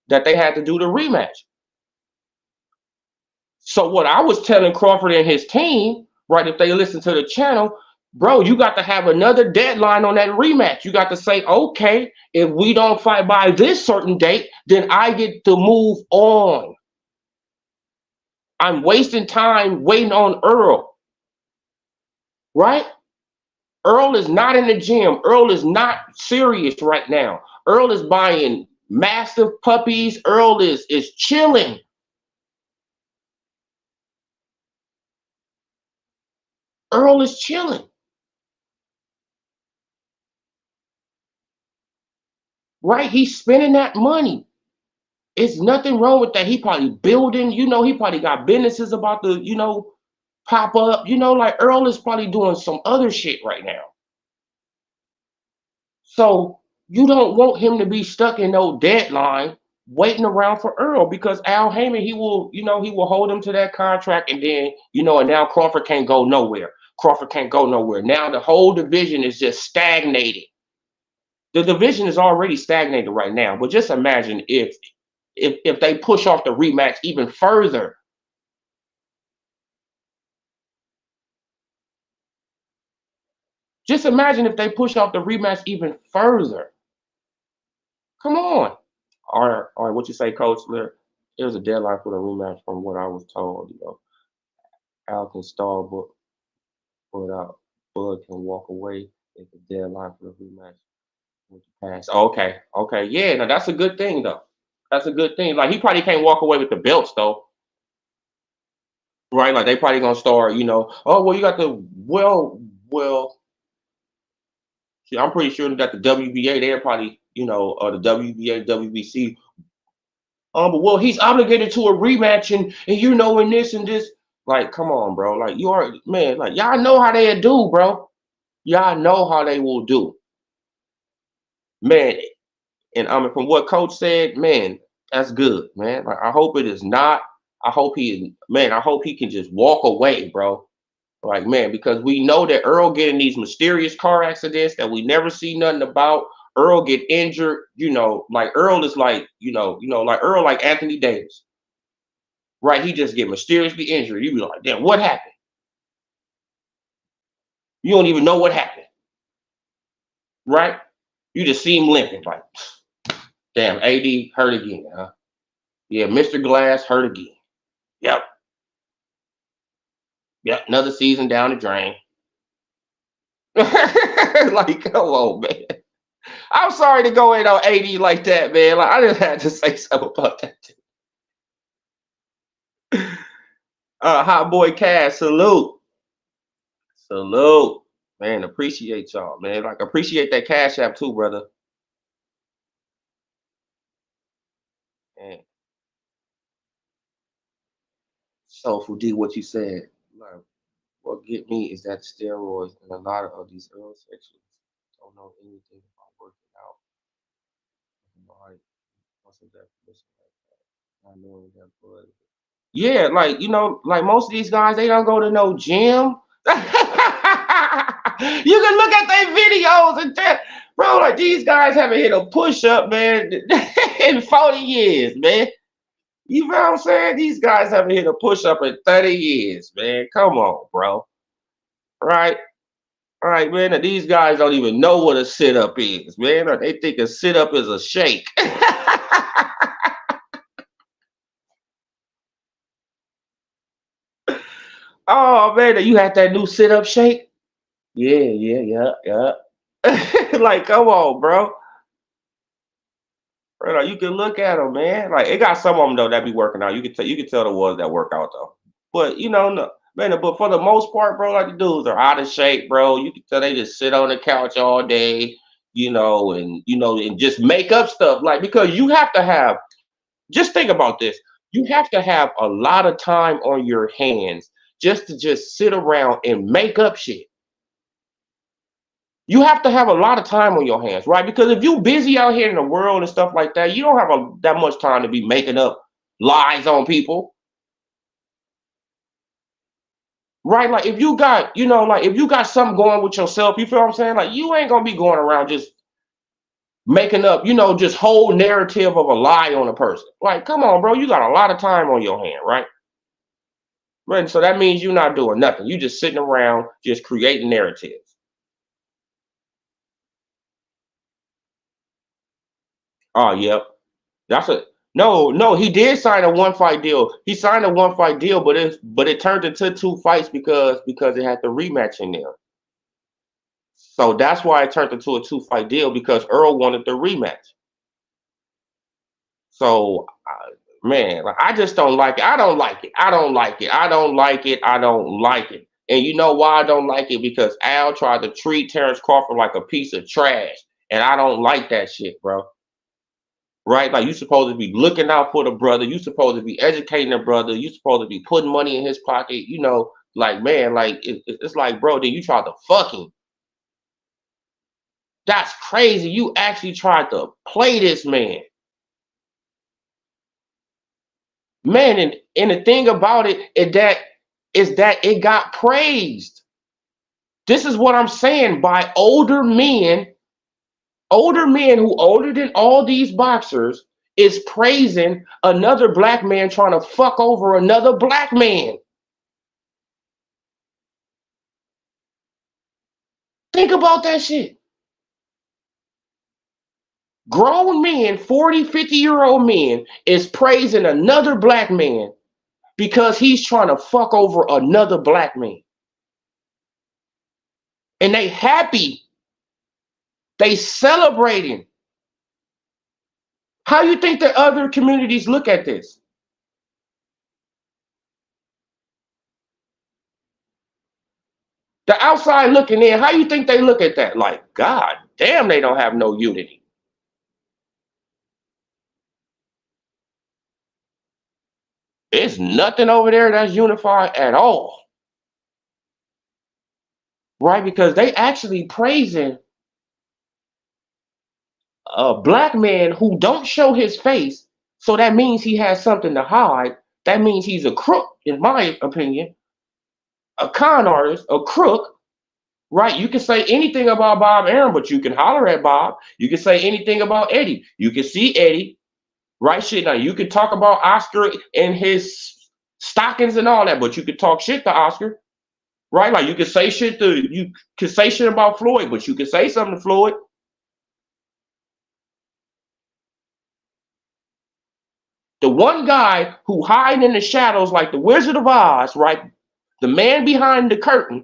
that they had to do the rematch. So what I was telling Crawford and his team, right, if they listen to the channel, bro, you got to have another deadline on that rematch. You got to say, okay, if we don't fight by this certain date, then I get to move on. I'm wasting time waiting on Earl, right? Earl is not in the gym. Earl is not serious right now. Earl is buying massive puppies. Earl is chilling. Earl is chilling, right? He's spending that money. It's nothing wrong with that. He probably building, he probably got businesses about to, pop up. Like Earl is probably doing some other shit right now. So you don't want him to be stuck in no deadline waiting around for Earl because Al Heyman, he will hold him to that contract and then, and now Crawford can't go nowhere. Crawford can't go nowhere. Now the whole division is just stagnated. The division is already stagnated right now. But just imagine if they push off the rematch even further. Just imagine if they push off the rematch even further. Come on. All right, what you say, Coach? There's a deadline for the rematch from what I was told. Al can stall, but Bud can walk away if the deadline for the rematch was passed. Okay, yeah. Now that's a good thing, though. That's a good thing. Like he probably can't walk away with the belts, though. Right? Like they probably gonna start, oh well, you got the well. See, I'm pretty sure that the WBA, they're probably, the WBA, WBC. But well, he's obligated to a rematch, and this and this. Like, come on, bro. Like, you are, man. Like, y'all know how they do, bro. Y'all know how they will do, man. And from what Coach said, man, that's good, man. Like, I hope it is not. I hope he can just walk away, bro. Like, man, because we know that Earl getting these mysterious car accidents that we never see nothing about. Earl get injured, like Earl is like, like Earl, like Anthony Davis, right? He just get mysteriously injured. You be like, damn, what happened? You don't even know what happened, right? You just see him limping, like, damn, AD hurt again, huh? Yeah, Mr. Glass hurt again. Yep, yep, another season down the drain. Like, come on, man. I'm sorry to go in on AD like that, man. Like, I just had to say something about that. Hot boy Cash, salute. Salute. Man, appreciate y'all, man. Like, appreciate that Cash App too, brother. Man. Soulful D, what you said. Like, what get me is that steroids and a lot of these Errolsexuals don't know anything about working out. Like, what's a definition like that? I know that blood. Yeah, like like most of these guys, they don't go to no gym. You can look at their videos and tell, bro, like these guys haven't hit a push up, man, in 40 years, man. You know what I'm saying? These guys haven't hit a push up in 30 years, man. Come on, bro. Right? All right, man. And these guys don't even know what a sit up is, man. Or they think a sit up is a shake. Oh, man. You had that new sit up shake? Yeah, yeah, yeah, yeah. Like, come on, bro. Right, like, you can look at them, man. Like it got some of them though that be working out. You can tell the ones that work out though. But no, man. But for the most part, bro, like the dudes are out of shape, bro. You can tell they just sit on the couch all day, and just make up stuff. Like because you have to have. Just think about this. You have to have a lot of time on your hands just to just sit around and make up shit. You have to have a lot of time on your hands, right? Because if you busy out here in the world and stuff like that, you don't have that much time to be making up lies on people, right? Like if you got, like if you got something going with yourself, you feel what I'm saying? Like you ain't gonna be going around just making up, just whole narrative of a lie on a person. Like, come on, bro, you got a lot of time on your hand, right? Right. So that means you're not doing nothing. You just sitting around just creating narratives. Oh, yep. That's a no, no. He did sign a one fight deal. He signed a one fight deal, but it turned into two fights because it had the rematch in there. So that's why it turned into a two fight deal because Earl wanted the rematch. So man, like, I just don't like it. I don't like it. I don't like it. I don't like it. I don't like it. And you know why I don't like it? Because Al tried to treat Terrence Crawford like a piece of trash, and I don't like that shit, bro. Right? Like you supposed to be looking out for the brother. You supposed to be educating the brother. You supposed to be putting money in his pocket. Like man, like it's like, bro, then you tried to fuck him. That's crazy. You actually tried to play this man, man. And the thing about it is that it got praised. This is what I'm saying by older men who older than all these boxers is praising another black man trying to fuck over another black man. Think about that shit. Grown men, 40, 50-year-old men, is praising another black man because he's trying to fuck over another black man. And they happy. They celebrating. How you think the other communities look at this? The outside looking in, how you think they look at that? Like, God damn, they don't have no unity. It's nothing over there that's unified at all. Right? Because they actually praising a black man who don't show his face. So that means he has something to hide. That means he's a crook, in my opinion, a con artist, a crook, right? You can say anything about Bob Aaron, but you can holler at Bob. You can say anything about Eddie. You can see Eddie, right? Shit. Now you can talk about Oscar and his stockings and all that, but you can talk shit to Oscar, right? Like you can say shit about Floyd, but you can say something to Floyd. The one guy who hide in the shadows like the Wizard of Oz, right? The man behind the curtain,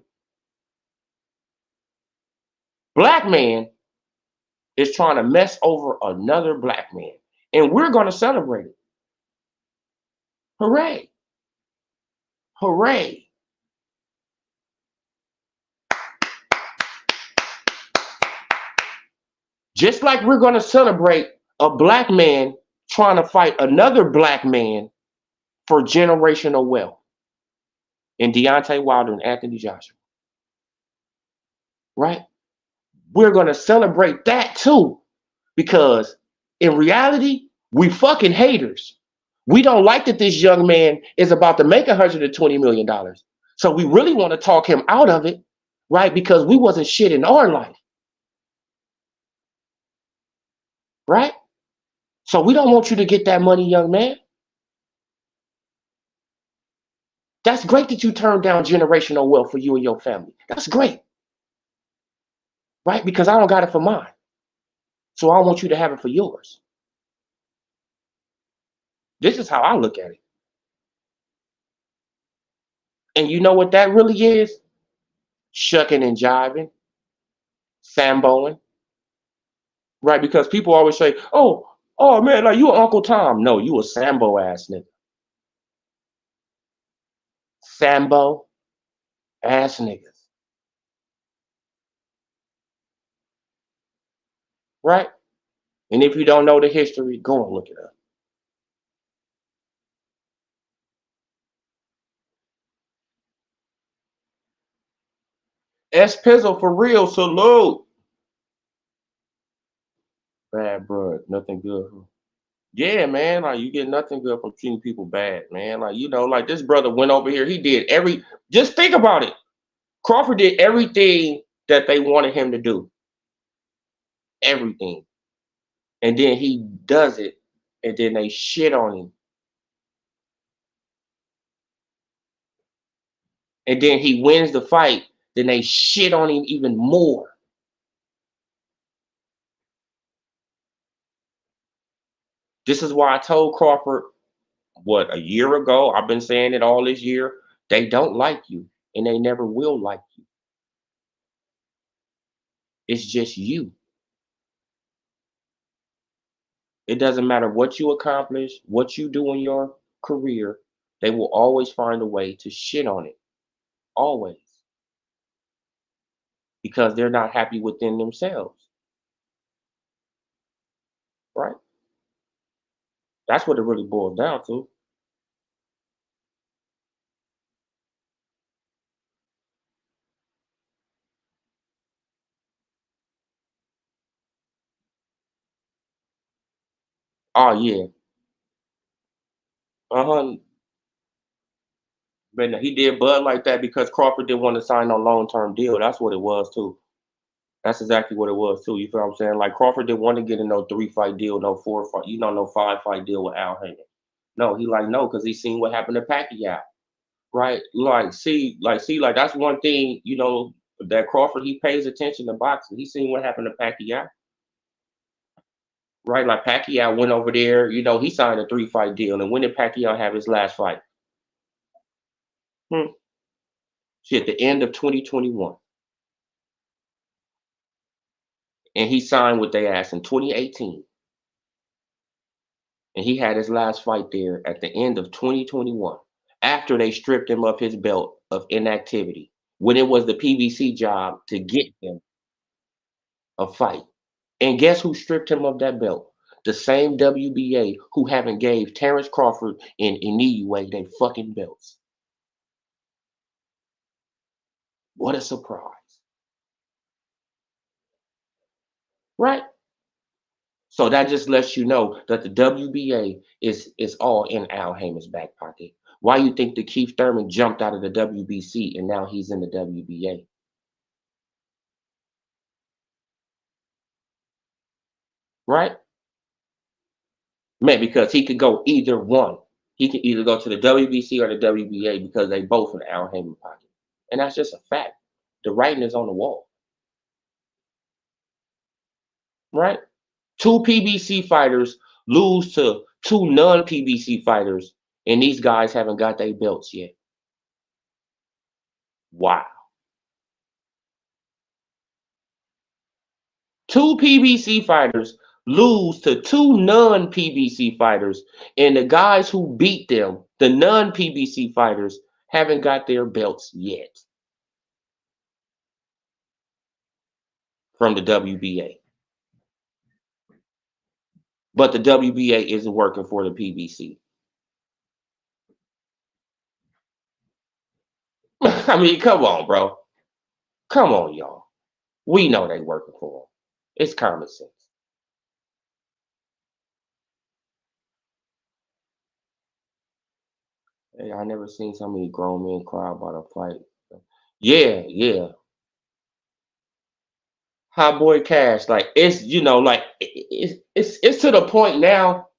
black man, is trying to mess over another black man. And we're going to celebrate it. Hooray. Hooray. Just like we're going to celebrate a black man trying to fight another black man for generational wealth in Deontay Wilder and Anthony Joshua, right? We're going to celebrate that too because in reality, we fucking haters. We don't like that this young man is about to make $120 million. So we really want to talk him out of it, right? Because we wasn't shit in our life, right? So we don't want you to get that money, young man. That's great that you turned down generational wealth for you and your family. That's great, right? Because I don't got it for mine. So I want you to have it for yours. This is how I look at it. And you know what that really is? Shucking and jiving, samboing, right? Because people always say, oh man, like you Uncle Tom. No, you a Sambo ass nigga. Sambo ass niggas, right? And if you don't know the history, go and look it up. S Pizzle for real, salute. Bad blood, nothing good. Yeah, man, like you get nothing good from treating people bad, man. Like like this brother went over here. He did Just think about it. Crawford did everything that they wanted him to do, everything, and then he does it, and then they shit on him, and then he wins the fight. Then they shit on him even more. This is why I told Crawford a year ago. I've been saying it all this year. They don't like you, and they never will like you. It's just you. It doesn't matter what you accomplish, what you do in your career, they will always find a way to shit on it. Always. Because they're not happy within themselves. Right? That's what it really boils down to. Oh yeah. Uh-huh. But he did Bud like that because Crawford didn't want to sign a long-term deal. That's what it was too. That's exactly what it was too. You feel what I'm saying? Like Crawford didn't want to get a no 3-fight deal, no 4-fight, no 5-fight deal with Al Haymon. No, he like no, because he seen what happened to Pacquiao. Right? Like that's one thing, that Crawford he pays attention to boxing. He seen what happened to Pacquiao. Right? Like Pacquiao went over there, he signed a 3-fight deal. And when did Pacquiao have his last fight? Hmm. Shit, at the end of 2021. And he signed with their ass in 2018. And he had his last fight there at the end of 2021. After they stripped him of his belt of inactivity. When it was the PBC job to get him a fight. And guess who stripped him of that belt? The same WBA who haven't gave Terrence Crawford and Inoue they fucking belts. What a surprise. Right? So that just lets you know that the WBA is all in Al Haymon's back pocket. Why you think that Keith Thurman jumped out of the WBC and now he's in the WBA? Right? Man, because he could go either one. He can either go to the WBC or the WBA because they both in Al Haymon pocket. And that's just a fact. The writing is on the wall. Right? Two PBC fighters lose to two non-PBC fighters, and these guys haven't got their belts yet. Wow. Two PBC fighters lose to two non-PBC fighters, and the guys who beat them, the non-PBC fighters, haven't got their belts yet from the WBA. But the WBA isn't working for the PBC. I mean, come on, bro. Come on, y'all. We know they working for them. It's common sense. Hey, I never seen so many grown men cry about a fight. Yeah, yeah. Hot boy cash, like it's like it's to the point now.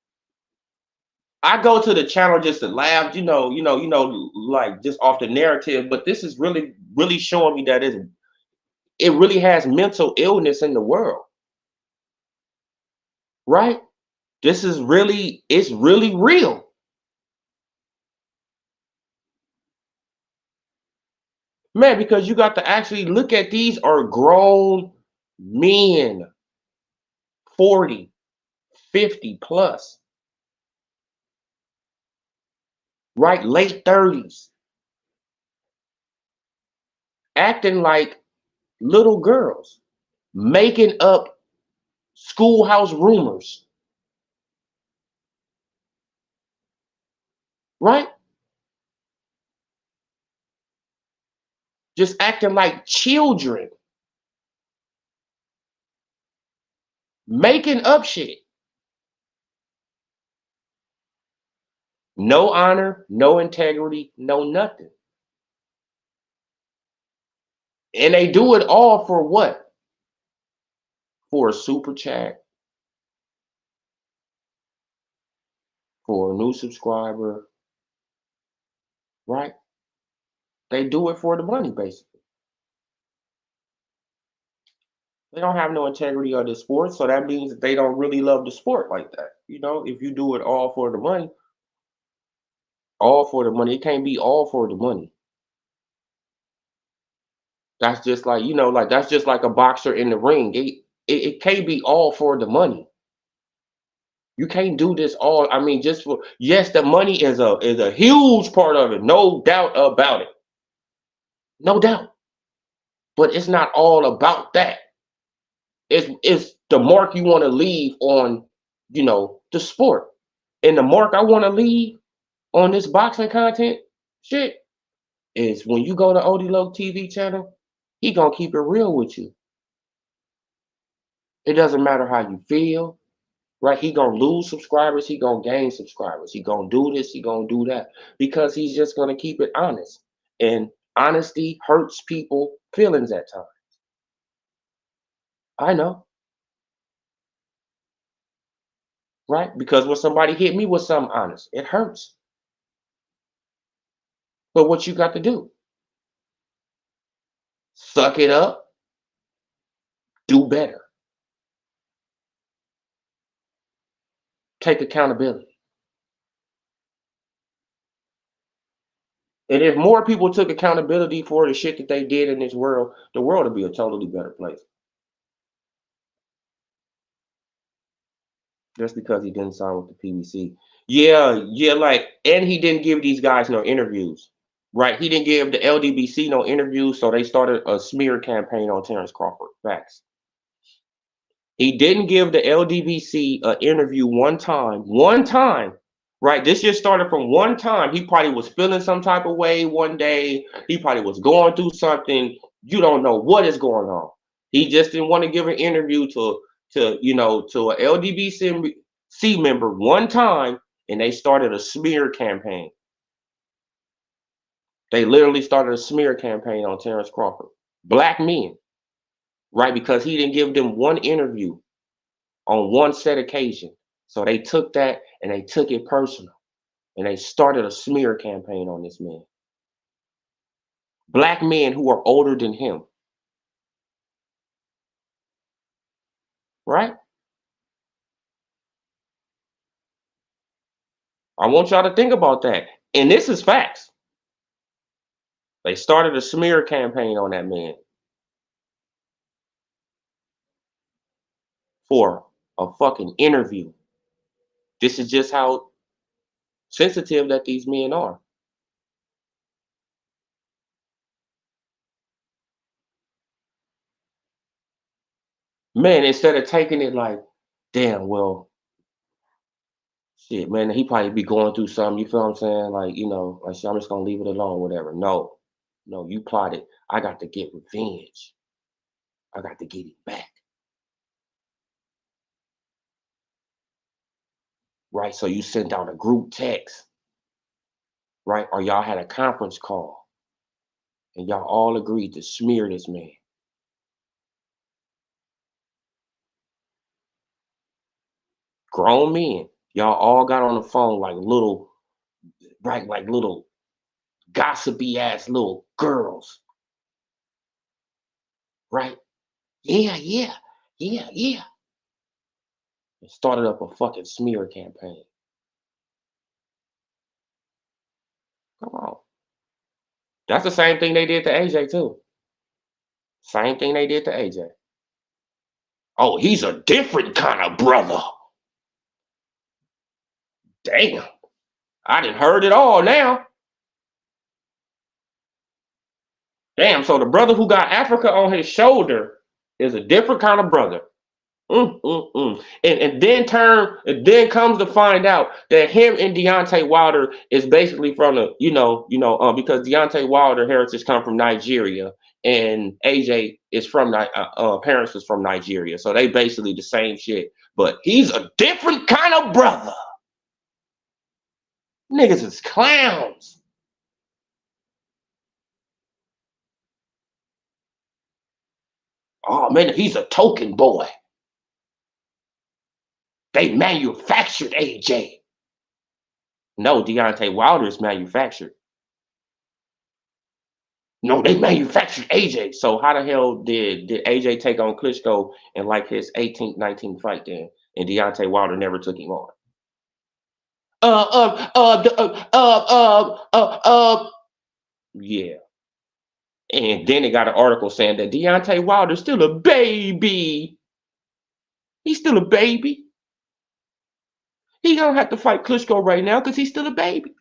I go to the channel just to laugh, like just off the narrative. But this is really, really showing me that it really has mental illness in the world, right? This is really, it's really real, man. Because you got to actually look at these are grown men, 40, 50 plus, right? Late 30s, acting like little girls, making up schoolhouse rumors, right? Just acting like children, making up shit. No honor, no integrity, no nothing. And they do it all for what? For a super chat, for a new subscriber, right? They do it for the money, basically. They don't have no integrity of the sport, so that means that they don't really love the sport like that. If you do it all for the money, it can't be all for the money. That's just like, like that's just like a boxer in the ring. It can't be all for the money. You can't do this all. I mean, just for yes, the money is a huge part of it, no doubt about it, no doubt. But it's not all about that. It's the mark you want to leave on, the sport, and the mark I want to leave on this boxing content shit is when you go to Odilo TV channel, he gonna keep it real with you. It doesn't matter how you feel. Right? He gonna lose subscribers. He gonna gain subscribers. He gonna do this. He gonna do that because he's just gonna keep it honest. And honesty hurts people' feelings at times. I know, right? Because when somebody hit me with something honest, it hurts. But what you got to do? Suck it up. Do better. Take accountability. And if more people took accountability for the shit that they did in this world, the world would be a totally better place. Just because he didn't sign with the PBC. Yeah, yeah, like, and he didn't give these guys no interviews, right? He didn't give the LDBC no interviews, so they started a smear campaign on Terrence Crawford. Facts. He didn't give the LDBC an interview one time, right? This just started from one time. He probably was feeling some type of way one day. He probably was going through something. You don't know what is going on. He just didn't want to give an interview to a LDBC member one time, and they started a smear campaign. They literally started a smear campaign on Terrence Crawford. Black men, right? Because he didn't give them one interview on one set occasion. So they took that and they took it personal and they started a smear campaign on this man. Black men who are older than him, right? I want y'all to think about that. And this is facts. They started a smear campaign on that man for a fucking interview. This is just how sensitive that these men are. Man, instead of taking it like, damn, well, shit, man, he probably be going through something, you feel what I'm saying? Like, like, shit, I'm just gonna leave it alone, whatever. No, no, you plotted. I got to get revenge. I got to get it back. Right? So you sent out a group text, right? Or y'all had a conference call and y'all all agreed to smear this man. Grown men. Y'all all got on the phone like little, right, like little gossipy ass little girls, right? Yeah, yeah, yeah, yeah. And started up a fucking smear campaign. Come on. That's the same thing they did to AJ too. Same thing they did to AJ. Oh, he's a different kind of brother. Damn. I didn't heard it all now. Damn, so the brother who got Africa on his shoulder is a different kind of brother. And then comes to find out that him and Deontay Wilder is basically from the, because Deontay Wilder heritage come from Nigeria and AJ is from parents is from Nigeria, so they basically the same shit. But he's a different kind of brother. Niggas is clowns. Oh man, he's a token boy. They manufactured AJ. No, Deontay Wilder is manufactured. No, they manufactured AJ. So how the hell did AJ take on Klitschko in like his 18th, 19th fight then? And Deontay Wilder never took him on. Yeah. And then they got an article saying that Deontay Wilder's still a baby. He's still a baby. He don't have to fight Klitschko right now because he's still a baby.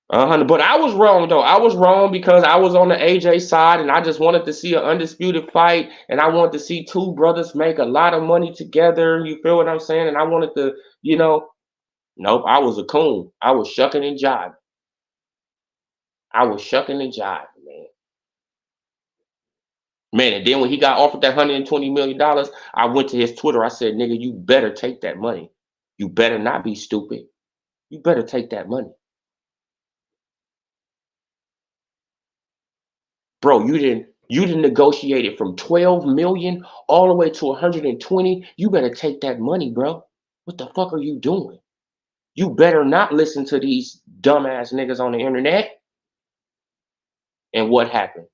But I was wrong though. I was wrong because I was on the AJ side and I just wanted to see an undisputed fight and I wanted to see two brothers make a lot of money together. You feel what I'm saying? And I wanted to, nope, I was a coon. I was shucking and jiving. I was shucking and jiving, man. Man, and then when he got offered that $120 million, I went to his Twitter. I said, nigga, you better take that money. You better not be stupid. You better take that money. Bro, you didn't negotiate it from 12 million all the way to 120. You better take that money, bro. What the fuck are you doing? You better not listen to these dumbass niggas on the internet. And what happened?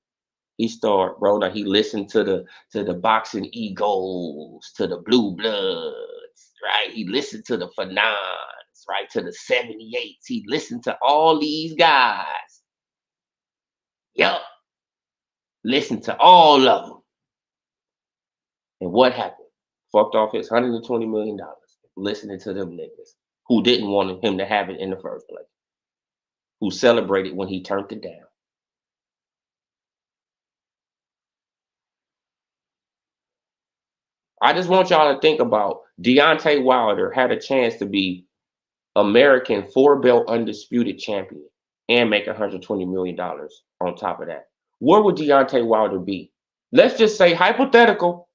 He started, bro. Like he listened to the boxing egos, to the blue bloods, right? He listened to the Fanons, right? To the 78s. He listened to all these guys. Yup. Listen to all of them. And what happened? Fucked off his $120 million listening to them niggas who didn't want him to have it in the first place, who celebrated when he turned it down. I just want y'all to think about Deontay Wilder had a chance to be American four-belt undisputed champion and make $120 million on top of that. Where would Deontay Wilder be? Let's just say hypothetical.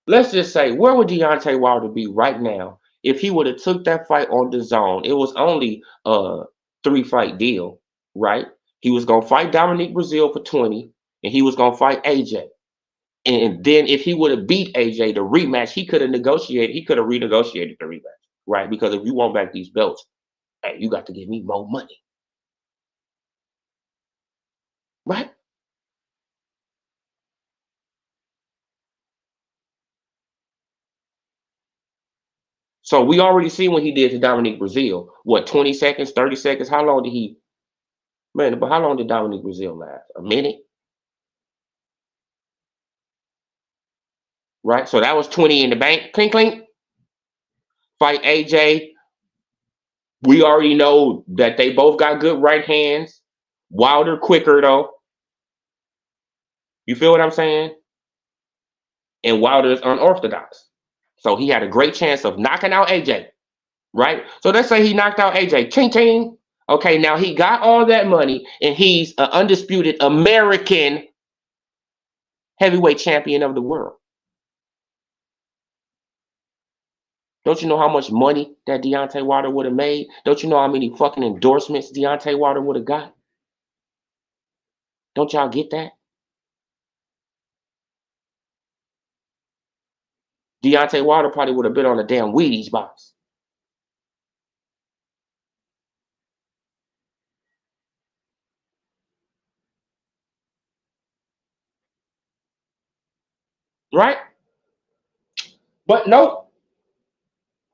Let's just say, where would Deontay Wilder be right now if he would have took that fight on the zone? It was only a 3-fight deal, right? He was gonna fight Dominique Brazil for 20, and he was gonna fight AJ. And then if he would have beat AJ, the rematch, he could have renegotiated the rematch, right? Because if you want back these belts, hey, you got to give me more money, right? So we already seen what he did to Dominique Brazil. What, 20 seconds, 30 seconds? How long did but how long did Dominique Brazil last? A minute? Right? So that was 20 in the bank. Clink, clink. Fight AJ. We already know that they both got good right hands. Wilder quicker, though. You feel what I'm saying? And Wilder is unorthodox. So he had a great chance of knocking out AJ. Right? So let's say he knocked out AJ. Ching, ching. Okay, now he got all that money and he's an undisputed American heavyweight champion of the world. Don't you know how much money that Deontay Wilder would have made? Don't you know how many fucking endorsements Deontay Wilder would have got? Don't y'all get that? Deontay Wilder probably would have been on a damn Wheaties box. Right? But nope.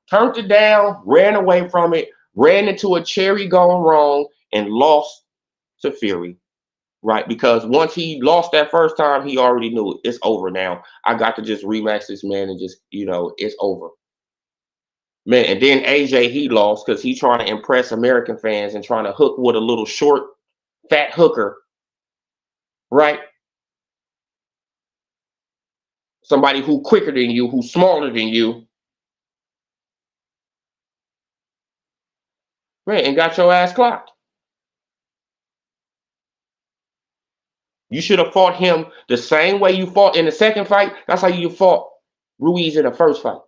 Turned it down, ran away from it, ran into a cherry going wrong, and lost to Fury. Right? Because once he lost that first time, he already knew it's over now. I got to just rematch this man and just, it's over. Man, and then AJ he lost because he trying to impress American fans and trying to hook with a little short, fat hooker, right? Somebody who quicker than you, who's smaller than you, right? And got your ass clocked. You should have fought him the same way you fought in the second fight. That's how you fought Ruiz in the first fight,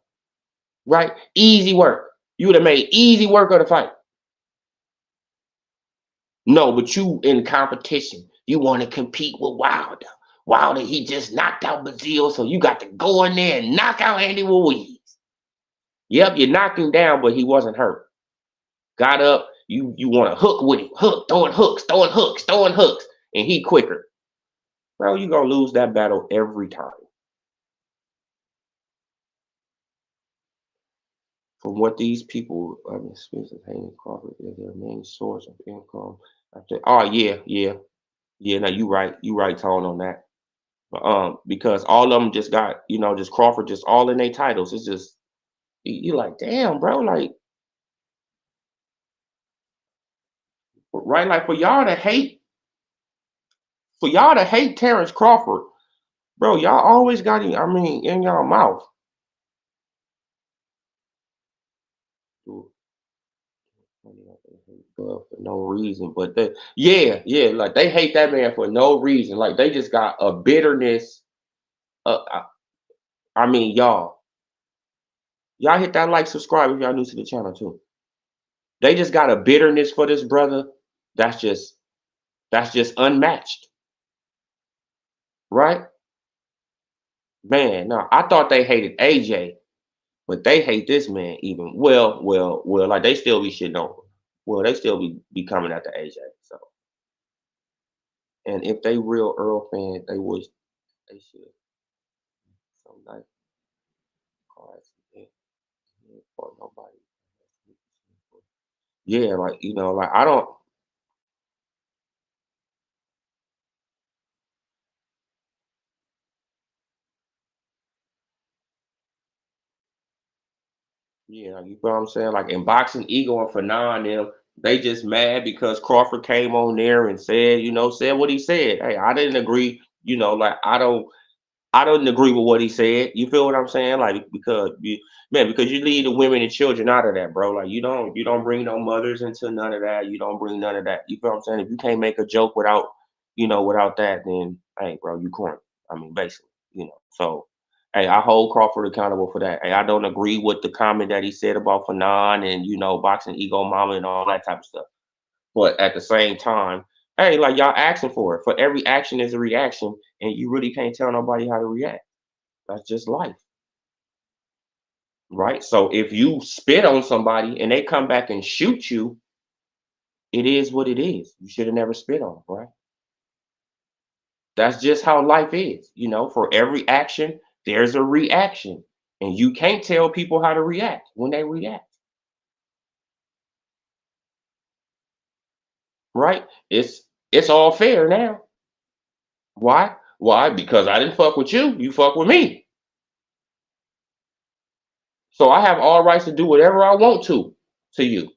right? Easy work. You would have made easy work of the fight. No, but you in competition. You want to compete with Wilder. Wilder, he just knocked out Brazil, so you got to go in there and knock out Andy Ruiz. Yep, you knocked him down, but he wasn't hurt. Got up, you want to hook with him. Hook, throwing hooks, and he quicker. Bro, you're going to lose that battle every time. From what these people, Spencer, Hayden, Crawford, their main source of income. Oh, yeah. No, you right. You right, Tone, on that. Because all of them just got, just Crawford, just all in their titles. It's just, you like, damn, bro, like, right? Like for y'all to hate Terrence Crawford, bro, y'all always got him, in y'all mouth. For no reason, but like they hate that man for no reason. Like they just got a bitterness. Y'all hit that like, subscribe if y'all new to the channel too. They just got a bitterness for this brother. That's just unmatched, right? Man, no, I thought they hated AJ, but they hate this man even. Well, like they still be shitting on him. Well, they still be coming after AJ. So, and if they real Earl fans, they should. So like, for nobody. Yeah, like like I don't. Yeah, you know what I'm saying? Like in boxing, Ego and Fanon, them, they just mad because Crawford came on there and said what he said. Hey, I didn't agree. Like I don't agree with what he said. You feel what I'm saying? Like because you leave the women and children out of that, bro. Like you don't bring no mothers into none of that. You don't bring none of that. You feel what I'm saying? If you can't make a joke without that, then hey, bro, you corny. Basically, So hey, I hold Crawford accountable for that. Hey, I don't agree with the comment that he said about Fanon and boxing ego mama and all that type of stuff. But at the same time, hey, like y'all asking for it. For every action is a reaction, and you really can't tell nobody how to react. That's just life, right? So if you spit on somebody and they come back and shoot you, it is what it is. You should have never spit on them, right? That's just how life is. For every action, there's a reaction. And you can't tell people how to react when they react, right? It's all fair now. Why? Why? Because I didn't fuck with you. You fuck with me. So I have all rights to do whatever I want to you.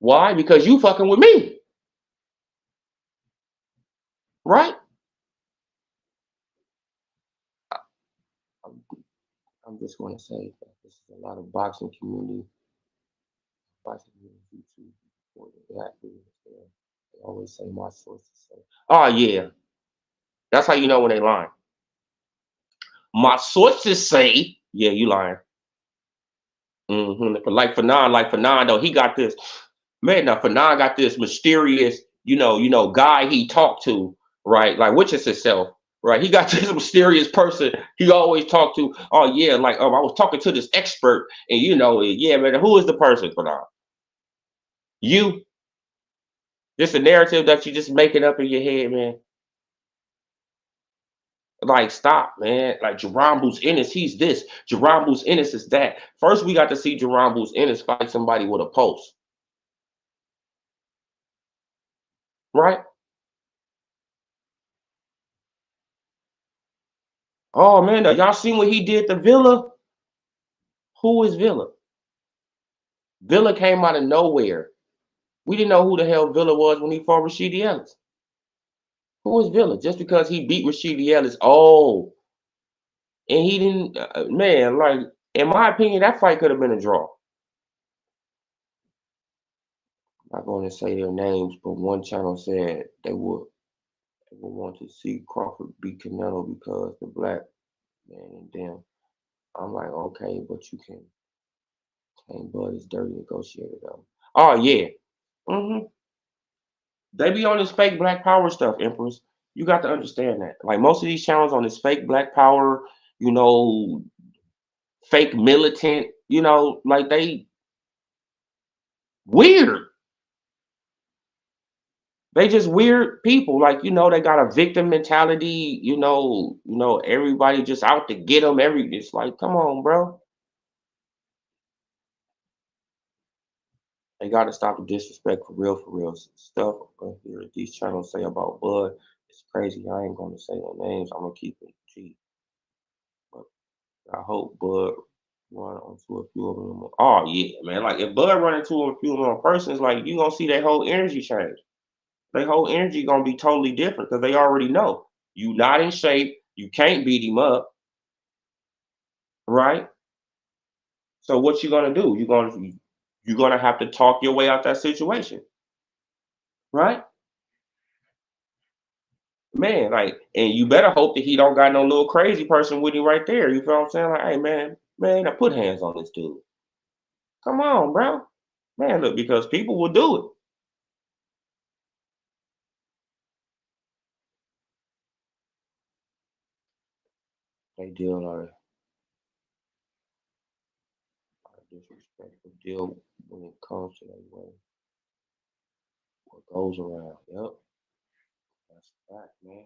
Why? Because you fucking with me, right? I'm just going to say that this is a lot of boxing community YouTube for the black dudes. They always say my sources say, "Oh yeah, that's how you know when they lying." My sources say, "Yeah, you lying." Like for though, he got this man. Now Fanon got this mysterious, guy he talked to. right? Like, which is himself, right? He got this mysterious person he always talked to. Oh yeah, like I was talking to this expert, and yeah, man, who is the person for now? You, just a narrative that you just making up in your head, man. Like, stop, man. Like Jerome Ennis, he's this. Jerome Ennis is that. First, we got to see Jerome Ennis fight somebody with a post, right? Oh man, y'all seen what he did to Villa? Who is Villa? Villa came out of nowhere. We didn't know who the hell Villa was when he fought Rashidi Ellis. Who is Villa? Just because he beat Rashidi Ellis, oh, and he didn't, man. Like, in my opinion, that fight could have been a draw. I'm not going to say their names, but one channel said they would want to see Crawford beat Canelo because the black man and them. I'm like, okay, but you can't Bud is dirty negotiator though. Oh yeah. hmm They be on this fake black power stuff, Empress. You got to understand that. Like most of these channels on this fake black power, you know, fake militant, like they weird. They just weird people. Like, they got a victim mentality, everybody just out to get them. It's like, come on, bro. They got to stop the disrespect for real stuff. Here these channels say about Bud, it's crazy. I ain't gonna say no names. I'm gonna keep it G. But I hope Bud run onto a few of them. Oh yeah, man. Like if Bud run into a few of them persons, like you gonna see their whole energy change. Their whole energy gonna be totally different because they already know you not in shape. You can't beat him up, right? So what you gonna do? You're gonna have to talk your way out that situation, right? Man, like, and you better hope that he don't got no little crazy person with him right there. You feel what I'm saying? Like, hey, man, now put hands on this dude. Come on, bro. Man, look, because people will do it. They deal a disrespectful deal when it comes to that way. What goes around? Yep, that's a fact, man.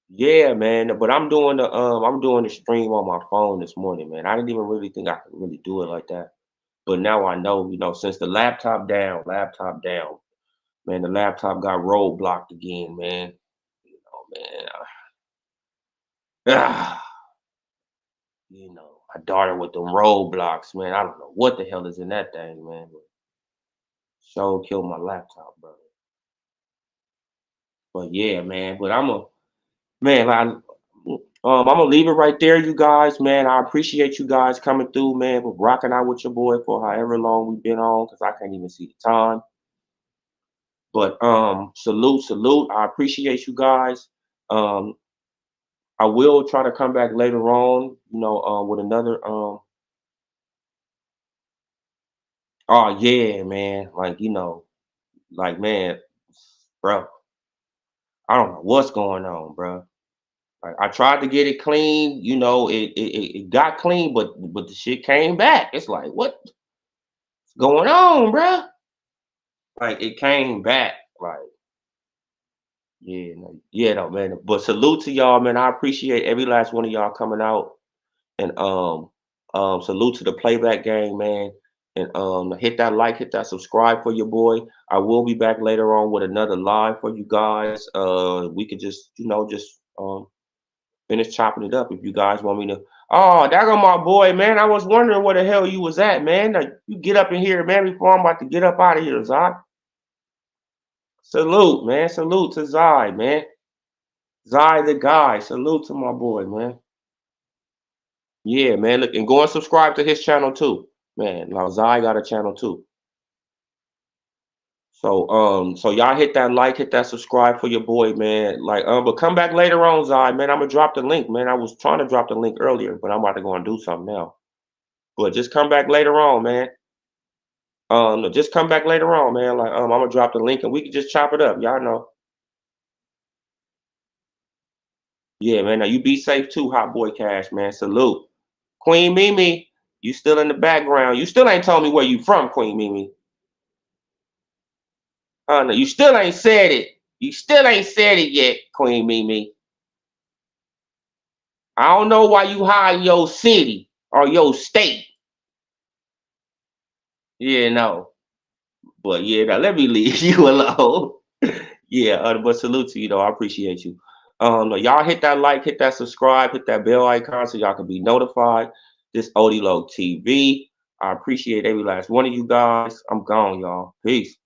Yeah, man. But I'm doing the stream on my phone this morning, man. I didn't even really think I could really do it like that. But now I know, since the laptop down, man, the laptop got roadblocked again, man. Man, ah, my daughter with them roadblocks, man. I don't know what the hell is in that thing, man. But sure killed my laptop, brother. But yeah, man. But man. I'm gonna leave it right there, you guys, man. I appreciate you guys coming through, man. For rocking out with your boy for however long we've been on, because I can't even see the time. But salute. I appreciate you guys. Um, I will try to come back later on, with another oh yeah, man. Like man, bro, I don't know what's going on, bro. Like I tried to get it clean, it got clean, but the shit came back. It's like what's going on, bro? Like it came back. Like yeah, no, yeah, no, man. But salute to y'all, man. I appreciate every last one of y'all coming out. And salute to the playback gang, man. And hit that like, hit that subscribe for your boy. I will be back later on with another live for you guys. We could just, just finish chopping it up if you guys want me to. Oh, there go my boy, man. I was wondering where the hell you was at, man. Like, you get up in here, man, before I'm about to get up out of here, Zai. Salute, man. Salute to Zai, man. Zai the guy. Salute to my boy, man. Yeah, man. Look, and go and subscribe to his channel too. Man, now Zai got a channel too. So y'all hit that like, hit that subscribe for your boy, man. Like, but come back later on, Zai, man. I'm gonna drop the link, man. I was trying to drop the link earlier, but I'm about to go and do something now. But just come back later on, man. Just come back later on, man. Like, I'm gonna drop the link and we can just chop it up. Y'all know. Yeah, man. Now you be safe too, Hot Boy Cash, man. Salute. Queen Mimi, you still in the background. You still ain't told me where you from, Queen Mimi. No, you still ain't said it. You still ain't said it yet, Queen Mimi. I don't know why you hide your city or your state. Yeah, no. But yeah, now let me leave you alone. Yeah, but salute to you though. I appreciate you. Y'all hit that like, hit that subscribe, hit that bell icon so y'all can be notified. This Odilo TV. I appreciate every last one of you guys. I'm gone, y'all. Peace.